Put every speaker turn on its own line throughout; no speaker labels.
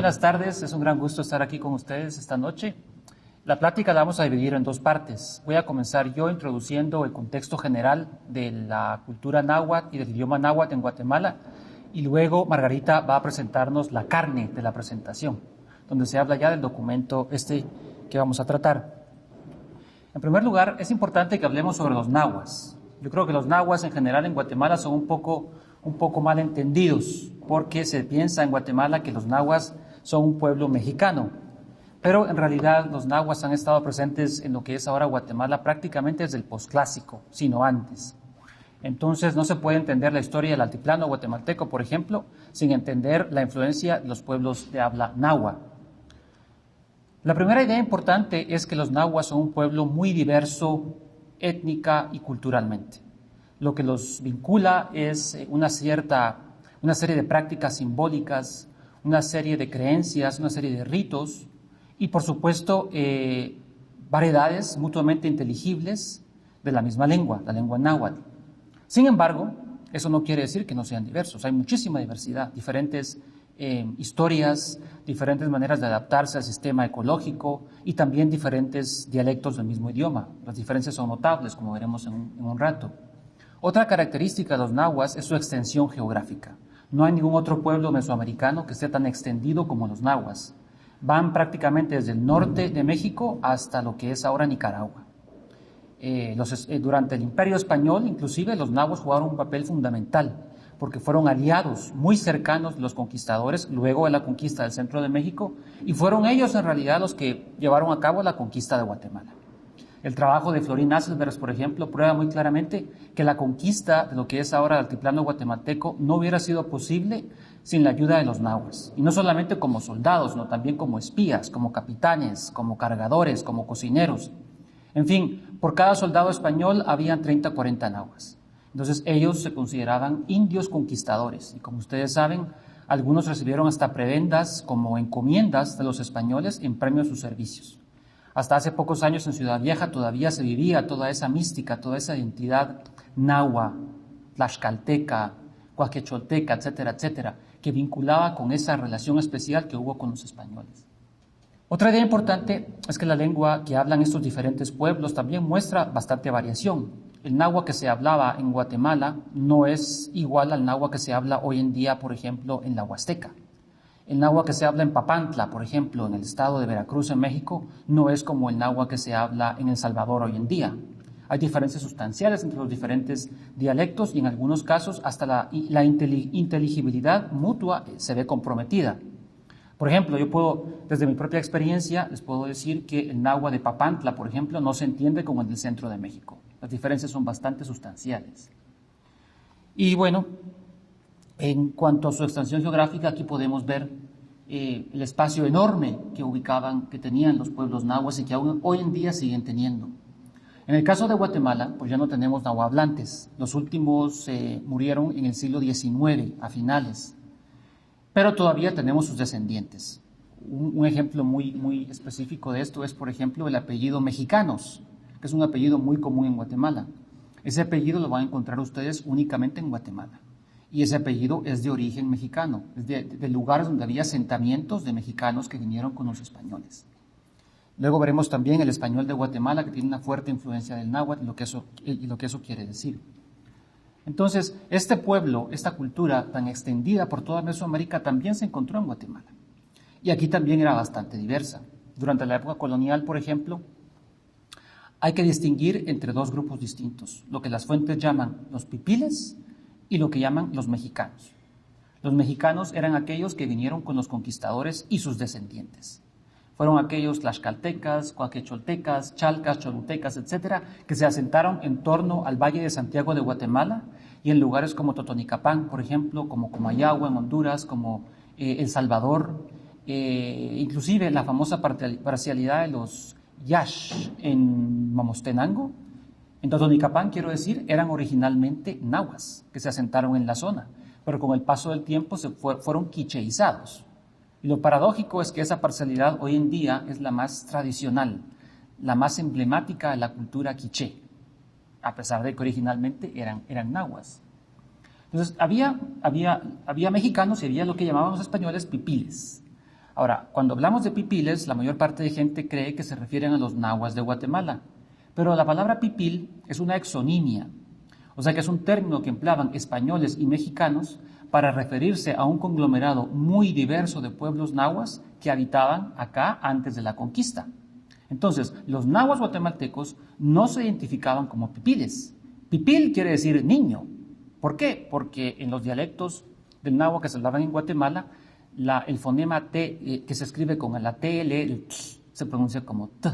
Buenas tardes, es un gran gusto estar aquí con ustedes esta noche. La plática la vamos a dividir en dos partes. Voy a comenzar yo introduciendo el contexto general de la cultura náhuatl y del idioma náhuatl en Guatemala, y luego Margarita va a presentarnos la carne de la presentación, donde se habla ya del documento que vamos a tratar. En primer lugar, es importante que hablemos sobre los nahuas. Yo creo que los nahuas en general en Guatemala son un poco mal entendidos, porque se piensa en Guatemala que los nahuas son un pueblo mexicano, pero en realidad los nahuas han estado presentes en lo que es ahora Guatemala prácticamente desde el posclásico, sino antes. Entonces no se puede entender la historia del altiplano guatemalteco, por ejemplo, sin entender la influencia de los pueblos de habla náhuatl. La primera idea importante es que los nahuas son un pueblo muy diverso étnica y culturalmente. Lo que los vincula es una serie de prácticas simbólicas, una serie de creencias, una serie de ritos y, por supuesto, variedades mutuamente inteligibles de la misma lengua, la lengua náhuatl. Sin embargo, eso no quiere decir que no sean diversos. Hay muchísima diversidad, diferentes historias, diferentes maneras de adaptarse al sistema ecológico y también diferentes dialectos del mismo idioma. Las diferencias son notables, como veremos en un rato. Otra característica de los nahuas es su extensión geográfica. No hay ningún otro pueblo mesoamericano que esté tan extendido como los nahuas. Van prácticamente desde el norte de México hasta lo que es ahora Nicaragua. Durante el Imperio Español, inclusive, los nahuas jugaron un papel fundamental, porque fueron aliados muy cercanos de los conquistadores luego de la conquista del centro de México, y fueron ellos en realidad los que llevaron a cabo la conquista de Guatemala. El trabajo de Florín Asselbergs, por ejemplo, prueba muy claramente que la conquista de lo que es ahora el altiplano guatemalteco no hubiera sido posible sin la ayuda de los nahuas, y no solamente como soldados, sino también como espías, como capitanes, como cargadores, como cocineros. En fin, por cada soldado español habían 30 o 40 nahuas. Entonces ellos se consideraban indios conquistadores y, como ustedes saben, algunos recibieron hasta prebendas como encomiendas de los españoles en premio a sus servicios. Hasta hace pocos años en Ciudad Vieja todavía se vivía toda esa mística, toda esa identidad nahua, tlaxcalteca, cuaquecholteca, etcétera, etcétera, que vinculaba con esa relación especial que hubo con los españoles. Otra idea importante es que la lengua que hablan estos diferentes pueblos también muestra bastante variación. El náhuatl que se hablaba en Guatemala no es igual al náhuatl que se habla hoy en día, por ejemplo, en la Huasteca. El náhuatl que se habla en Papantla, por ejemplo, en el estado de Veracruz, en México, no es como el náhuatl que se habla en El Salvador hoy en día. Hay diferencias sustanciales entre los diferentes dialectos y en algunos casos hasta la inteligibilidad mutua se ve comprometida. Por ejemplo, desde mi propia experiencia, les puedo decir que el náhuatl de Papantla, por ejemplo, no se entiende como el del centro de México. Las diferencias son bastante sustanciales. Y bueno, en cuanto a su extensión geográfica, aquí podemos ver el espacio enorme que tenían los pueblos nahuas y que aún hoy en día siguen teniendo. En el caso de Guatemala, pues ya no tenemos nahuablantes. Los últimos murieron en el siglo XIX, a finales. Pero todavía tenemos sus descendientes. Un ejemplo muy específico de esto es, por ejemplo, el apellido Mexicanos, que es un apellido muy común en Guatemala. Ese apellido lo van a encontrar ustedes únicamente en Guatemala. Y ese apellido es de origen mexicano, es de lugares donde había asentamientos de mexicanos que vinieron con los españoles. Luego veremos también el español de Guatemala, que tiene una fuerte influencia del náhuatl y lo que eso quiere decir. Entonces, este pueblo, esta cultura tan extendida por toda Mesoamérica también se encontró en Guatemala. Y aquí también era bastante diversa. Durante la época colonial, por ejemplo, hay que distinguir entre dos grupos distintos, lo que las fuentes llaman los pipiles y lo que llaman los mexicanos. Los mexicanos eran aquellos que vinieron con los conquistadores y sus descendientes. Fueron aquellos tlaxcaltecas, cuaquecholtecas, chalcas, cholutecas, etcétera, que se asentaron en torno al Valle de Santiago de Guatemala y en lugares como Totonicapán, por ejemplo, como Comayagua en Honduras, como El Salvador, inclusive la famosa parcialidad de los Yash en Mamostenango. En Totonicapán, quiero decir, eran originalmente nahuas que se asentaron en la zona, pero con el paso del tiempo fueron quicheizados. Y lo paradójico es que esa parcialidad hoy en día es la más tradicional, la más emblemática de la cultura quiché, a pesar de que originalmente eran nahuas. Entonces, había mexicanos y había lo que llamaban los españoles pipiles. Ahora, cuando hablamos de pipiles, la mayor parte de gente cree que se refieren a los nahuas de Guatemala, pero la palabra pipil es una exonimia, o sea que es un término que empleaban españoles y mexicanos para referirse a un conglomerado muy diverso de pueblos nahuas que habitaban acá antes de la conquista. Entonces, los nahuas guatemaltecos no se identificaban como pipiles. Pipil quiere decir niño. ¿Por qué? Porque en los dialectos del náhuatl que se hablaban en Guatemala, el fonema T, que se escribe con la TL, el t, se pronuncia como T.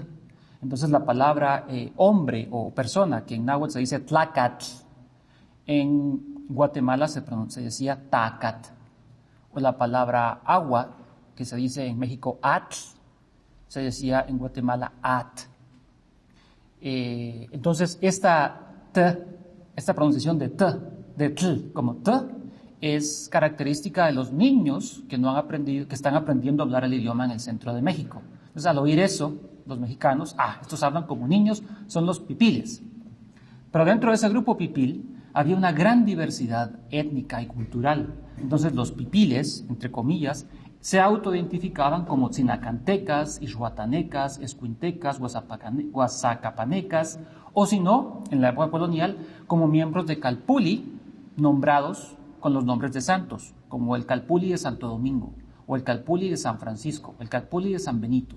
Entonces la palabra hombre o persona, que en náhuatl se dice tlacat, en Guatemala se decía tacat. O la palabra agua, que se dice en México at, se decía en Guatemala at. Entonces esta pronunciación de t, de tl como t, es característica de los niños que están aprendiendo a hablar el idioma en el centro de México. Entonces, al oír eso, los mexicanos, estos hablan como niños, son los pipiles. Pero dentro de ese grupo pipil había una gran diversidad étnica y cultural. Entonces, los pipiles, entre comillas, se autoidentificaban como tzinacantecas, ixhuatanecas, escuintecas, guasacapanecas, o si no, en la época colonial, como miembros de Calpulli, nombrados con los nombres de santos, como el Calpulli de Santo Domingo, o el Calpulli de San Francisco, el Calpulli de San Benito.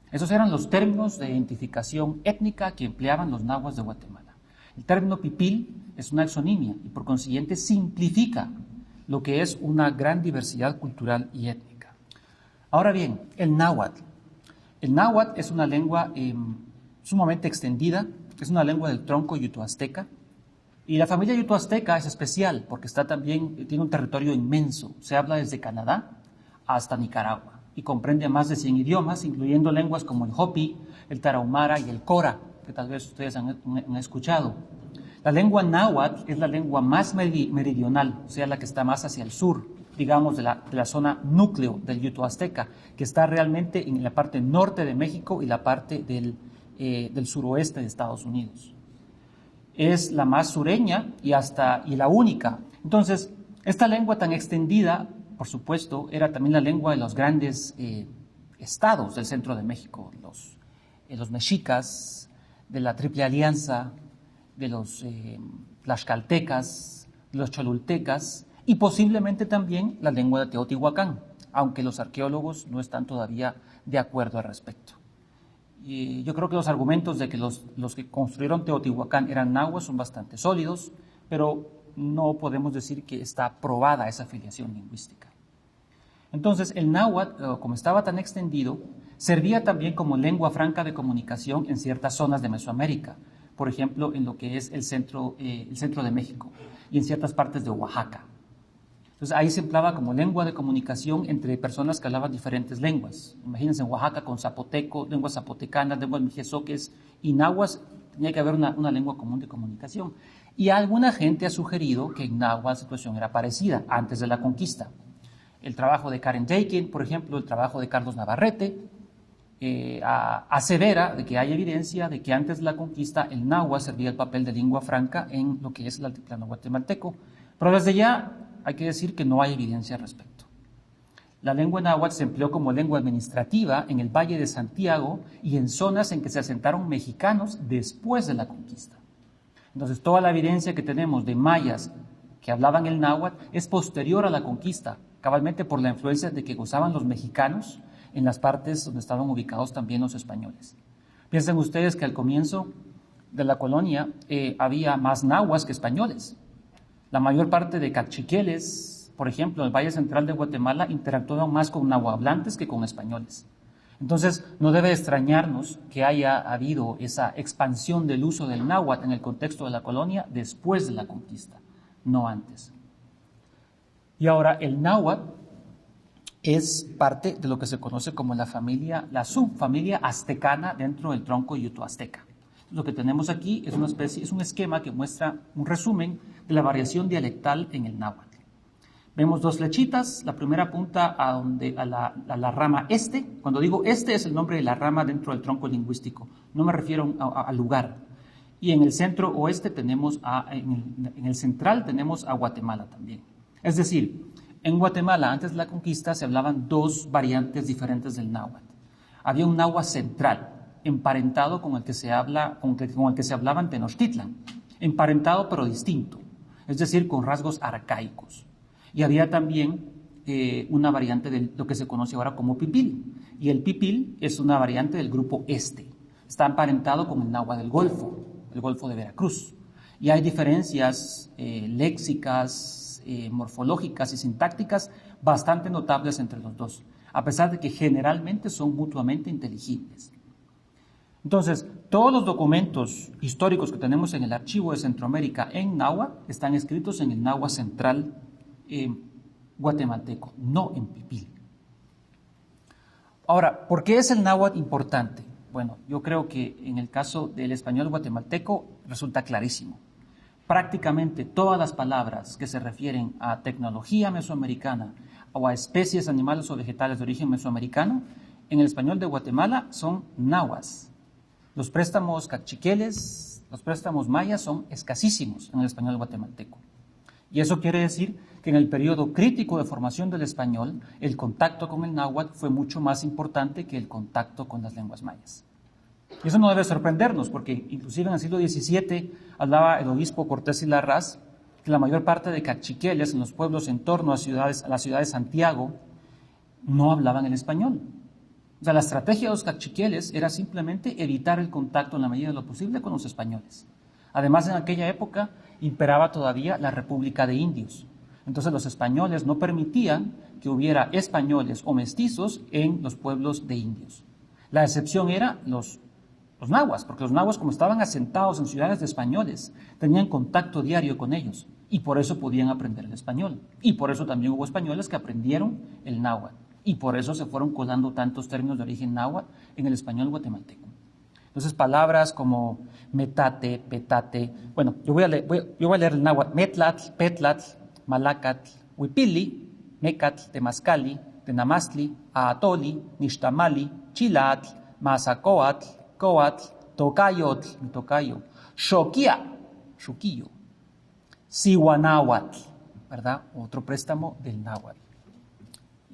Esos eran los términos de identificación étnica que empleaban los nahuas de Guatemala. El término pipil es una exonimia y por consiguiente simplifica lo que es una gran diversidad cultural y étnica. Ahora bien, el náhuatl. El náhuatl es una lengua sumamente extendida, es una lengua del tronco yuto-azteca. Y la familia yuto-azteca es especial porque tiene un territorio inmenso. Se habla desde Canadá hasta Nicaragua y comprende más de 100 idiomas, incluyendo lenguas como el hopi, el tarahumara y el cora, que tal vez ustedes han escuchado. La lengua náhuatl es la lengua más meridional, o sea, la que está más hacia el sur, digamos, de la zona núcleo del yuto-azteca, que está realmente en la parte norte de México y la parte del suroeste de Estados Unidos. Es la más sureña y la única. Entonces, esta lengua tan extendida, por supuesto, era también la lengua de los grandes estados del centro de México, los mexicas, de la Triple Alianza, de los tlaxcaltecas, de los cholultecas y posiblemente también la lengua de Teotihuacán, aunque los arqueólogos no están todavía de acuerdo al respecto. Y yo creo que los argumentos de que los que construyeron Teotihuacán eran nahuas son bastante sólidos, pero no podemos decir que está probada esa afiliación lingüística. Entonces, el náhuatl, como estaba tan extendido, servía también como lengua franca de comunicación en ciertas zonas de Mesoamérica, por ejemplo, en lo que es el centro de México y en ciertas partes de Oaxaca. Entonces, ahí se empleaba como lengua de comunicación entre personas que hablaban diferentes lenguas. Imagínense en Oaxaca con zapoteco, lenguas zapotecanas, lenguas mijezoques y nahuas, tenía que haber una lengua común de comunicación. Y alguna gente ha sugerido que en náhuatl la situación era parecida antes de la conquista. El trabajo de Karen Dakin, por ejemplo, el trabajo de Carlos Navarrete, asevera de que hay evidencia de que antes de la conquista el náhuatl servía el papel de lengua franca en lo que es el altiplano guatemalteco. Pero desde ya hay que decir que no hay evidencia al respecto. La lengua náhuatl se empleó como lengua administrativa en el Valle de Santiago y en zonas en que se asentaron mexicanos después de la conquista. Entonces, toda la evidencia que tenemos de mayas que hablaban el náhuatl es posterior a la conquista, cabalmente por la influencia de que gozaban los mexicanos en las partes donde estaban ubicados también los españoles. Piensen ustedes que al comienzo de la colonia había más nahuas que españoles. La mayor parte de cachiqueles, por ejemplo, en el Valle Central de Guatemala, interactuaban más con nahuablantes que con españoles. Entonces, no debe extrañarnos que haya habido esa expansión del uso del náhuatl en el contexto de la colonia después de la conquista, no antes. Y ahora, el náhuatl es parte de lo que se conoce como la subfamilia aztecana dentro del tronco yuto-azteca. Lo que tenemos aquí es es un esquema que muestra un resumen de la variación dialectal en el náhuatl. Vemos dos flechitas, la primera apunta a la rama este. Cuando digo este es el nombre de la rama dentro del tronco lingüístico, no me refiero al lugar. Y en el centro oeste en el central tenemos a Guatemala también. Es decir, En Guatemala, antes de la conquista, se hablaban dos variantes diferentes del náhuatl. Había un náhuatl central, emparentado con el que se hablaba en Tenochtitlan, emparentado pero distinto, es decir, con rasgos arcaicos. Y había también una variante de lo que se conoce ahora como pipil, y el pipil es una variante del grupo este. Está emparentado con el náhuatl del Golfo, el Golfo de Veracruz. Y hay diferencias léxicas, morfológicas y sintácticas bastante notables entre los dos, a pesar de que generalmente son mutuamente inteligibles. Entonces, todos los documentos históricos que tenemos en el archivo de Centroamérica en náhuatl están escritos en el náhuatl central guatemalteco, no en pipil. Ahora, ¿por qué es el náhuatl importante? Bueno, yo creo que en el caso del español guatemalteco resulta clarísimo. Prácticamente todas las palabras que se refieren a tecnología mesoamericana o a especies animales o vegetales de origen mesoamericano, en el español de Guatemala son náhuatl. Los préstamos cachiqueles, los préstamos mayas son escasísimos en el español guatemalteco. Y eso quiere decir que en el periodo crítico de formación del español, el contacto con el náhuatl fue mucho más importante que el contacto con las lenguas mayas. Y eso no debe sorprendernos, porque inclusive en el siglo XVII hablaba el obispo Cortés y Larraz que la mayor parte de cachiqueles en los pueblos en torno a la ciudad de Santiago no hablaban el español. O sea, la estrategia de los cachiqueles era simplemente evitar el contacto en la medida de lo posible con los españoles. Además, en aquella época imperaba todavía la República de Indios. Entonces los españoles no permitían que hubiera españoles o mestizos en los pueblos de indios. La excepción era los nahuas, porque los nahuas, como estaban asentados en ciudades de españoles, tenían contacto diario con ellos y por eso podían aprender el español. Y por eso también hubo españoles que aprendieron el náhuatl. Y por eso se fueron colando tantos términos de origen náhuatl en el español guatemalteco. Entonces, palabras como metate, petate, bueno, yo voy a leer el náhuatl: metlatl, petlatl, malacatl, huipili, mecatl, temazcali, tenamastli, aatoli, nixtamali, chilatl, mazacoatl, coatl, tocayotl, mi tocayo, xoquia, xuquillo, sihuanáhuatl, ¿verdad? Otro préstamo del náhuatl.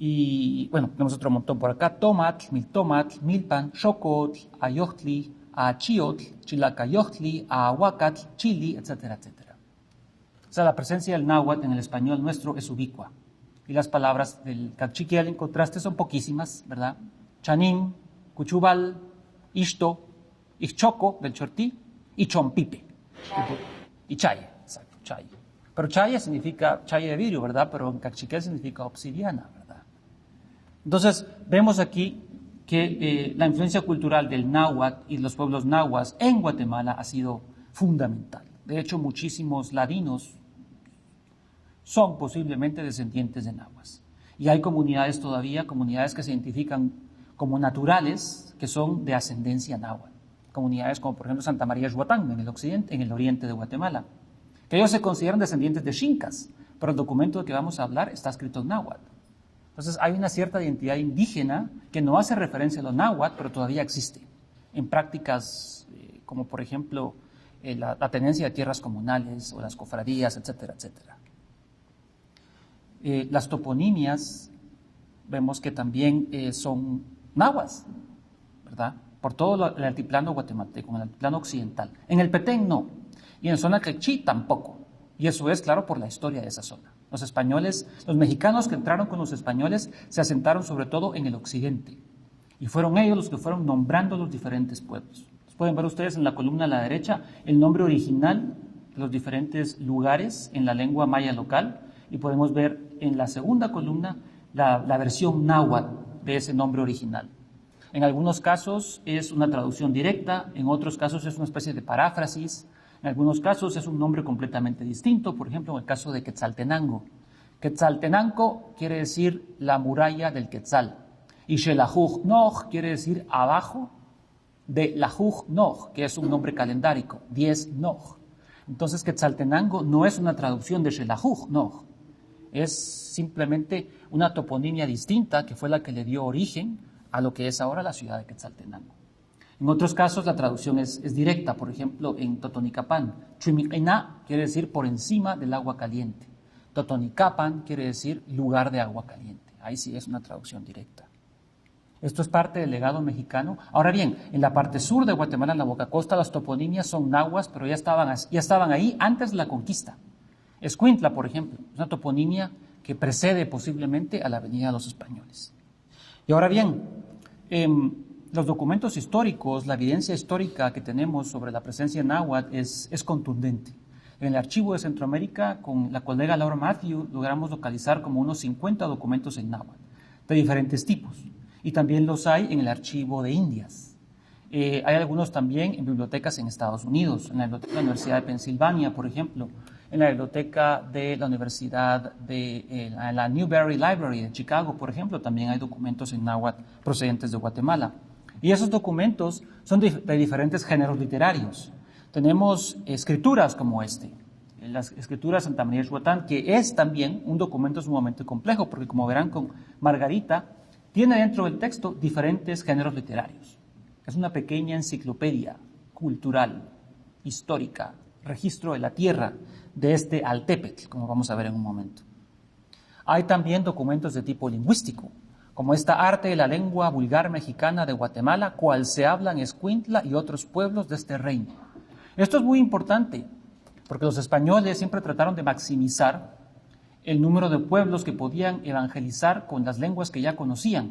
Y bueno, tenemos otro montón por acá: tomatl, milpan, xocotl, ayochtli, achiotl, chilacayochtli, ahuacatl, chili, etcétera, etcétera. O sea, la presencia del náhuatl en el español nuestro es ubicua. Y las palabras del cachiquiel en contraste son poquísimas, ¿verdad? Chanim, cuchubal, ixto, ixchoco del chortí y chompipe. Y chaye, exacto, chaye. Pero chaye significa chaye de vidrio, ¿verdad? Pero en cachiquiel significa obsidiana, ¿verdad? Entonces, vemos aquí que la influencia cultural del náhuatl y los pueblos nahuas en Guatemala ha sido fundamental. De hecho, muchísimos ladinos son posiblemente descendientes de nahuas. Y hay comunidades todavía, comunidades que se identifican como naturales, que son de ascendencia náhuatl. Comunidades como, por ejemplo, Santa María Xuatán, en el oriente de Guatemala, que ellos se consideran descendientes de xincas, pero el documento del que vamos a hablar está escrito en náhuatl. Entonces hay una cierta identidad indígena que no hace referencia a los náhuatl, pero todavía existe en prácticas como, por ejemplo, la tenencia de tierras comunales o las cofradías, etcétera, etcétera. Las toponimias vemos que también son nahuas, ¿verdad? Por todo el altiplano guatemalteco, en el altiplano occidental. En el Petén no, y en la zona quechí tampoco. Y eso es, claro, por la historia de esa zona. Los españoles, los mexicanos que entraron con los españoles se asentaron sobre todo en el occidente. Y fueron ellos los que fueron nombrando los diferentes pueblos. Pueden ver ustedes en la columna a la derecha el nombre original de los diferentes lugares en la lengua maya local. Y podemos ver en la segunda columna la versión náhuatl de ese nombre original. En algunos casos es una traducción directa, en otros casos es una especie de paráfrasis. En algunos casos es un nombre completamente distinto, por ejemplo, en el caso de Quetzaltenango. Quetzaltenango quiere decir la muralla del Quetzal. Y Xelajuj Noj quiere decir abajo de Lajuj Noj, que es un nombre calendárico, 10 Noj. Entonces Quetzaltenango no es una traducción de Xelajuj Noj, es simplemente una toponimia distinta que fue la que le dio origen a lo que es ahora la ciudad de Quetzaltenango. En otros casos la traducción es directa, por ejemplo en Totonicapán, Chuimiquina quiere decir por encima del agua caliente. Totonicapan quiere decir lugar de agua caliente. Ahí sí es una traducción directa. Esto es parte del legado mexicano. Ahora bien, en la parte sur de Guatemala, en la Boca Costa, las toponimias son nahuas, pero ya estaban ahí antes de la conquista. Escuintla, por ejemplo, es una toponimia que precede posiblemente a la venida de los españoles. Y ahora bien, los documentos históricos, la evidencia histórica que tenemos sobre la presencia náhuatl es contundente. En el Archivo de Centroamérica, con la colega Laura Matthew, logramos localizar como unos 50 documentos en náhuatl, de diferentes tipos. Y también los hay en el Archivo de Indias. Hay algunos también en bibliotecas en Estados Unidos, en la biblioteca de la Universidad de Pensilvania, por ejemplo, en la biblioteca de la Universidad de la Newberry Library de Chicago, por ejemplo, también hay documentos en náhuatl procedentes de Guatemala. Y esos documentos son de diferentes géneros literarios. Tenemos escrituras como las escrituras de Santa María de Xuatán, que es también un documento sumamente complejo, porque como verán con Margarita, tiene dentro del texto diferentes géneros literarios. Es una pequeña enciclopedia cultural, histórica, registro de la tierra de este Altépetl, como vamos a ver en un momento. Hay también documentos de tipo lingüístico, como esta Arte de la Lengua Vulgar Mexicana de Guatemala, cual se habla en Escuintla y otros pueblos de este reino. Esto es muy importante, porque los españoles siempre trataron de maximizar el número de pueblos que podían evangelizar con las lenguas que ya conocían.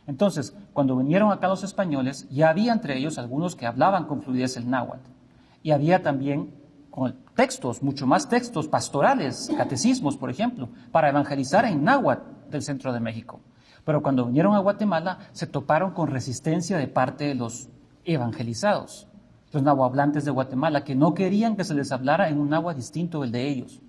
Entonces, cuando vinieron acá los españoles, ya había entre ellos algunos que hablaban con fluidez el náhuatl. Y había también textos, mucho más textos pastorales, catecismos, por ejemplo, para evangelizar en náhuatl del centro de México. Pero cuando vinieron a Guatemala, se toparon con resistencia de parte de los evangelizados, los nahuablantes de Guatemala, que no querían que se les hablara en un náhuatl distinto del de ellos.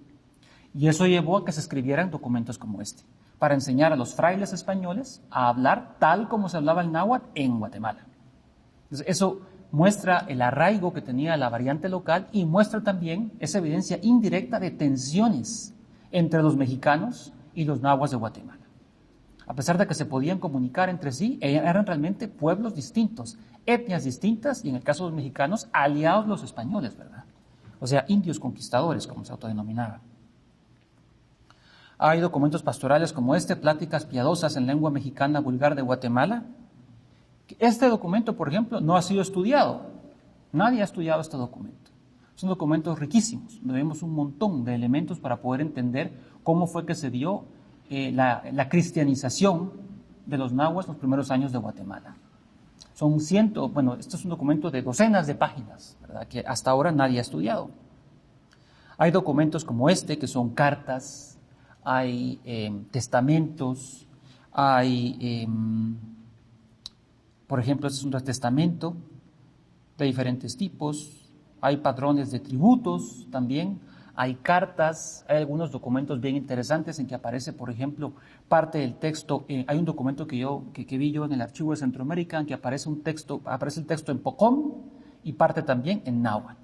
Y eso llevó a que se escribieran documentos como este, para enseñar a los frailes españoles a hablar tal como se hablaba el náhuatl en Guatemala. Entonces, eso muestra el arraigo que tenía la variante local y muestra también esa evidencia indirecta de tensiones entre los mexicanos y los nahuas de Guatemala. A pesar de que se podían comunicar entre sí, eran realmente pueblos distintos, etnias distintas y en el caso de los mexicanos, aliados los españoles, ¿verdad? O sea, indios conquistadores, como se autodenominaban. Hay documentos pastorales como Pláticas piadosas en lengua mexicana vulgar de Guatemala. Este documento, por ejemplo, no ha sido estudiado. Nadie ha estudiado este documento. Son documentos riquísimos, donde vemos un montón de elementos para poder entender cómo fue que se dio la cristianización de los nahuas en los primeros años de Guatemala. Este es un documento de docenas de páginas, ¿verdad?, que hasta ahora nadie ha estudiado. Hay documentos como que son cartas, hay testamentos, hay, por ejemplo, este es un testamento de diferentes tipos, hay padrones de tributos también, hay cartas, hay algunos documentos bien interesantes en que aparece, por ejemplo, parte del texto. Hay un documento que vi yo en el Archivo de Centroamérica en que aparece el texto en Pocom y parte también en náhuatl.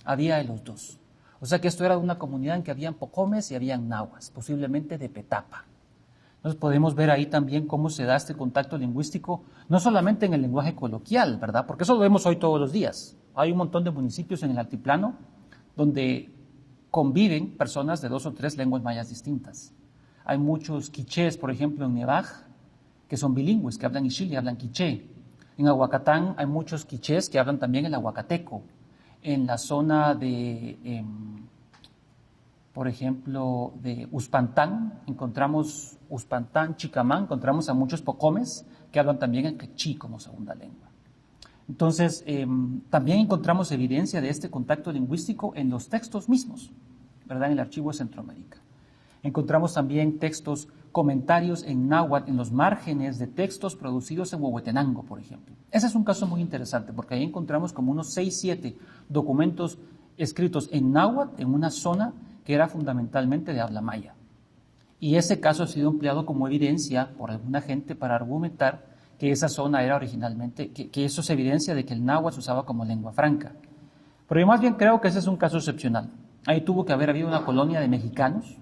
Había de los dos. O sea que esto era una comunidad en que habían pocomes y habían nahuas, posiblemente de Petapa. Entonces podemos ver ahí también cómo se da este contacto lingüístico, no solamente en el lenguaje coloquial, ¿verdad? Porque eso lo vemos hoy todos los días. Hay un montón de municipios en el altiplano donde conviven personas de 2 o 3 lenguas mayas distintas. Hay muchos quichés, por ejemplo, en Nevaj, que son bilingües, que hablan ixil y hablan quiché. En Aguacatán hay muchos quichés que hablan también el aguacateco. En la zona de, por ejemplo, de Uspantán, Chicamán, encontramos a muchos pocomes que hablan también el quechí como segunda lengua. Entonces, también encontramos evidencia de este contacto lingüístico en los textos mismos, ¿verdad?, en el Archivo de Centroamérica. Encontramos también comentarios en náhuatl en los márgenes de textos producidos en Huehuetenango, por ejemplo. Ese es un caso muy interesante porque ahí encontramos como unos 6-7 documentos escritos en náhuatl en una zona que era fundamentalmente de habla maya. Y ese caso ha sido empleado como evidencia por alguna gente para argumentar que esa zona era originalmente, que eso es evidencia de que el náhuatl se usaba como lengua franca. Pero yo más bien creo que ese es un caso excepcional. Ahí tuvo que haber habido una colonia de mexicanos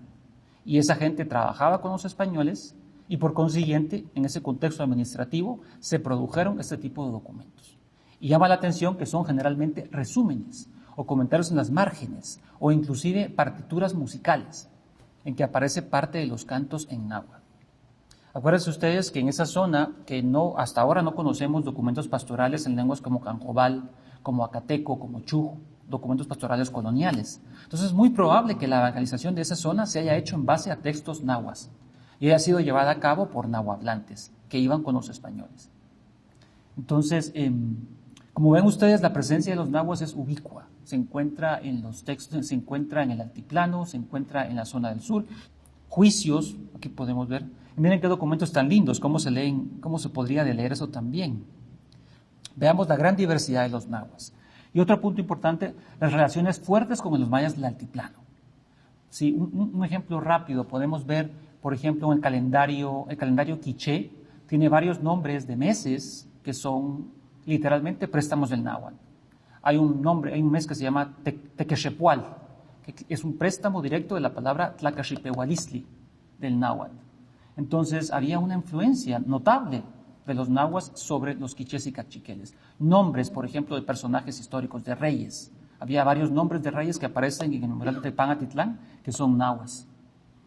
y esa gente trabajaba con los españoles y por consiguiente, en ese contexto administrativo, se produjeron este tipo de documentos. Y llama la atención que son generalmente resúmenes o comentarios en las márgenes o inclusive partituras musicales. en que aparece parte de los cantos en náhuatl. Acuérdense ustedes que en esa zona, que hasta ahora no conocemos documentos pastorales en lenguas como canjobal, como acateco, como chuj, documentos pastorales coloniales. Entonces es muy probable que la evangelización de esa zona se haya hecho en base a textos nahuas y haya sido llevada a cabo por nahuatlantes que iban con los españoles. Entonces, como ven ustedes, la presencia de los nahuas es ubicua. Se encuentra en los textos, se encuentra en el altiplano, se encuentra en la zona del sur. Juicios, aquí podemos ver. Y miren qué documentos tan lindos, cómo se leen, cómo se podría leer eso también. Veamos la gran diversidad de los nahuas. Y otro punto importante, las relaciones fuertes con los mayas del altiplano. Sí, un ejemplo rápido, podemos ver, por ejemplo, el calendario quiché tiene varios nombres de meses que son literalmente préstamos del náhuatl. Hay un mes que se llama Tequexepual, que es un préstamo directo de la palabra Tlacaxipehualistli del náhuatl. Entonces había una influencia notable de los nahuas sobre los quichés y cachiqueles. Nombres, por ejemplo, de personajes históricos, de reyes. Había varios nombres de reyes que aparecen en el numeral de Tepán-Atitlán, que son nahuas.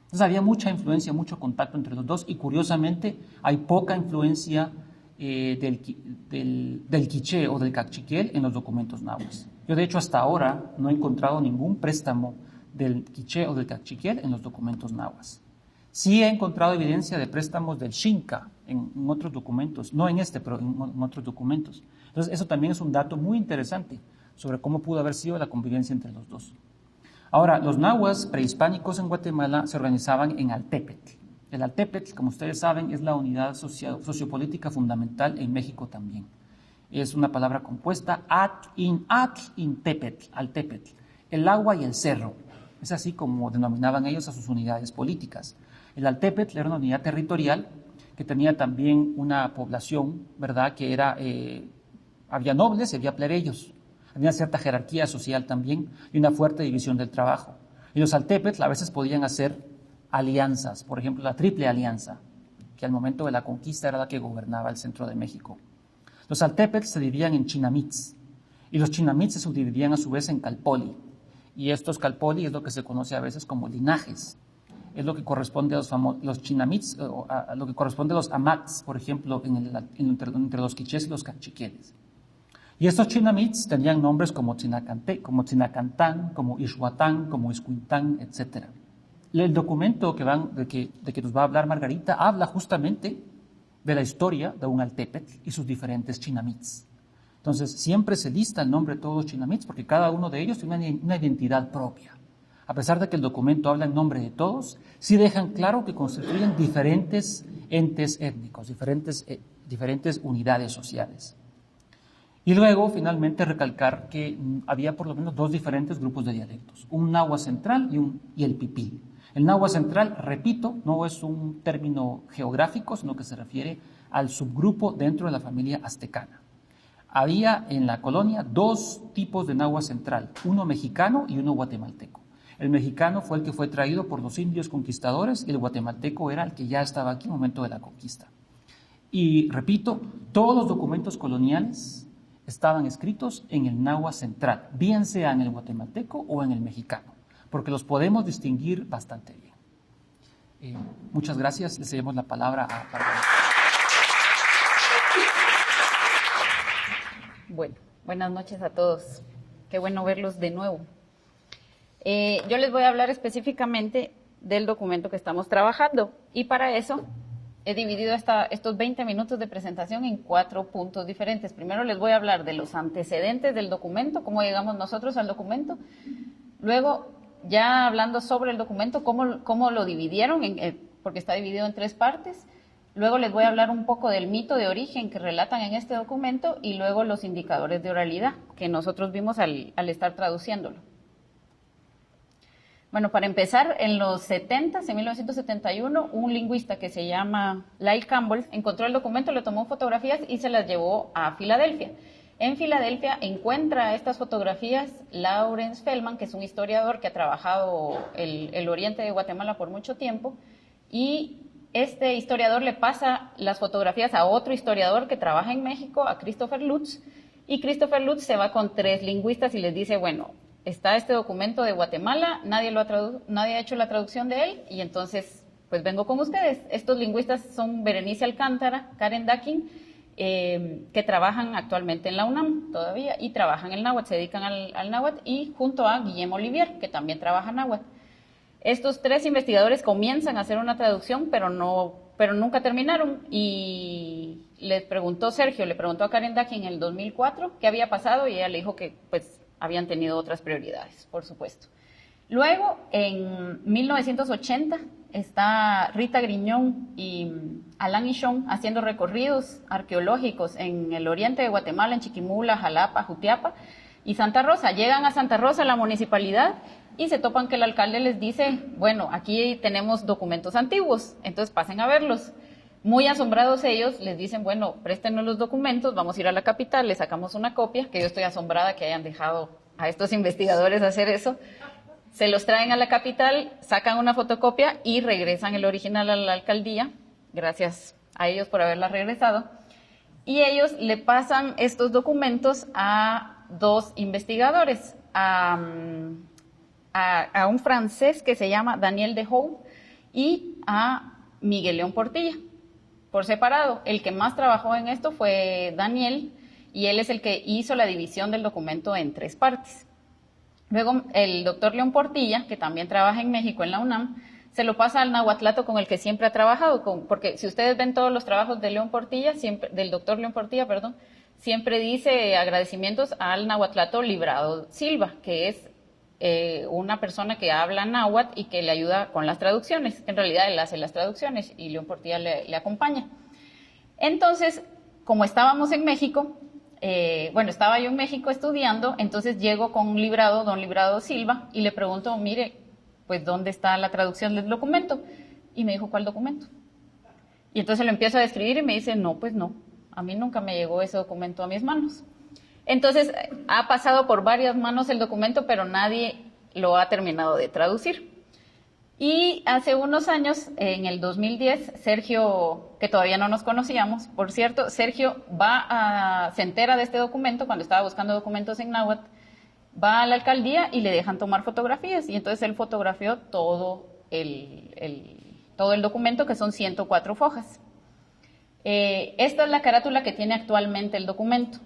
Entonces había mucha influencia, mucho contacto entre los dos, y curiosamente hay poca influencia del quiché o del cachiquel en los documentos nahuas. Yo, de hecho, hasta ahora no he encontrado ningún préstamo del quiché o del cachiquel en los documentos nahuas. Sí he encontrado evidencia de préstamos del xinca en otros documentos, no en este, pero en otros documentos. Entonces, eso también es un dato muy interesante sobre cómo pudo haber sido la convivencia entre los dos. Ahora, los nahuas prehispánicos en Guatemala se organizaban en altépetl. El altépetl, como ustedes saben, es la unidad sociopolítica fundamental en México también. Es una palabra compuesta, altépetl, el agua y el cerro. Es así como denominaban ellos a sus unidades políticas. El altépetl era una unidad territorial que tenía también una población, ¿verdad?, que era, había nobles y había plebeyos. Había cierta jerarquía social también y una fuerte división del trabajo. Y los altépetl a veces podían hacer alianzas, por ejemplo, la Triple Alianza, que al momento de la conquista era la que gobernaba el centro de México. Los altépetl se dividían en chinamits, y los chinamits se subdividían a su vez en calpoli, y estos calpoli es lo que se conoce a veces como linajes. Es lo que corresponde a los chinamits, a lo que corresponde a los amats, por ejemplo, entre los quichés y los cachiqueles. Y estos chinamits tenían nombres como Tzinacantán, como Ixhuatán, como Iscuintán, etc. El documento de que nos va a hablar Margarita habla justamente de la historia de un altépetl y sus diferentes chinamits. Entonces, siempre se lista el nombre de todos los chinamits porque cada uno de ellos tiene una identidad propia. A pesar de que el documento habla en nombre de todos, sí dejan claro que constituyen diferentes entes étnicos, diferentes unidades sociales. Y luego, finalmente, recalcar que había por lo menos dos diferentes grupos de dialectos, un náhuatl central y el pipil. El náhuatl central, repito, no es un término geográfico, sino que se refiere al subgrupo dentro de la familia aztecana. Había en la colonia dos tipos de náhuatl central, uno mexicano y uno guatemalteco. El mexicano fue el que fue traído por los indios conquistadores y el guatemalteco era el que ya estaba aquí en el momento de la conquista. Y repito, todos los documentos coloniales estaban escritos en el náhuatl central, bien sea en el guatemalteco o en el mexicano, porque los podemos distinguir bastante bien. Muchas gracias. Le cedemos la palabra a Margarita.
Bueno, buenas noches a todos. Qué bueno verlos de nuevo. Yo les voy a hablar específicamente del documento que estamos trabajando y para eso he dividido estos 20 minutos de presentación en 4 puntos diferentes. Primero les voy a hablar de los antecedentes del documento, cómo llegamos nosotros al documento. Luego, ya hablando sobre el documento, cómo lo dividieron, porque está dividido en 3 partes. Luego les voy a hablar un poco del mito de origen que relatan en este documento y luego los indicadores de oralidad que nosotros vimos al estar traduciéndolo. Bueno, para empezar, en los 70, en 1971, un lingüista que se llama Lyle Campbell encontró el documento, le tomó fotografías y se las llevó a Filadelfia. En Filadelfia encuentra estas fotografías Lawrence Feldman, que es un historiador que ha trabajado el oriente de Guatemala por mucho tiempo, y este historiador le pasa las fotografías a otro historiador que trabaja en México, a Christopher Lutz, y Christopher Lutz se va con 3 lingüistas y les dice, bueno, está este documento de Guatemala, nadie ha hecho la traducción de él, y entonces pues vengo con ustedes. Estos lingüistas son Berenice Alcántara, Karen Dakin, que trabajan actualmente en la UNAM todavía y trabajan el náhuatl, se dedican al náhuatl, y junto a Guillermo Olivier, que también trabaja náhuatl. Estos 3 investigadores comienzan a hacer una traducción, pero nunca terminaron, y le preguntó a Karen Dakin en el 2004 qué había pasado, y ella le dijo que pues habían tenido otras prioridades, por supuesto. Luego, en 1980, está Rita Griñón y Alan Ishon haciendo recorridos arqueológicos en el oriente de Guatemala, en Chiquimula, Jalapa, Jutiapa y Santa Rosa. Llegan a Santa Rosa, la municipalidad, y se topan que el alcalde les dice, bueno, aquí tenemos documentos antiguos, entonces pasen a verlos. Muy asombrados ellos, les dicen, bueno, préstenos los documentos, vamos a ir a la capital, les sacamos una copia, que yo estoy asombrada que hayan dejado a estos investigadores hacer eso. Se los traen a la capital, sacan una fotocopia y regresan el original a la alcaldía, gracias a ellos por haberla regresado. Y ellos le pasan estos documentos a 2 investigadores, a un francés que se llama Daniel Dehoux y a Miguel León Portilla, por separado. El que más trabajó en esto fue Daniel, y él es el que hizo la división del documento en 3 partes. Luego, el doctor León Portilla, que también trabaja en México, en la UNAM, se lo pasa al nahuatlato con el que siempre ha trabajado, porque si ustedes ven todos los trabajos de del doctor León Portilla, siempre dice agradecimientos al nahuatlato Librado Silva, que es una persona que habla náhuatl y que le ayuda con las traducciones. En realidad, él hace las traducciones y León Portilla le acompaña. Entonces, como estábamos en México, estaba yo en México estudiando, entonces llego con don Librado Silva, y le pregunto, mire, pues, ¿dónde está la traducción del documento? Y me dijo, ¿cuál documento? Y entonces lo empiezo a describir y me dice, no, pues no, a mí nunca me llegó ese documento a mis manos. Entonces, ha pasado por varias manos el documento, pero nadie lo ha terminado de traducir. Y hace unos años, en el 2010, Sergio, que todavía no nos conocíamos, por cierto, Sergio se entera de este documento cuando estaba buscando documentos en náhuatl, va a la alcaldía y le dejan tomar fotografías, y entonces él fotografió todo el documento, que son 104 fojas. Esta es la carátula que tiene actualmente el documento.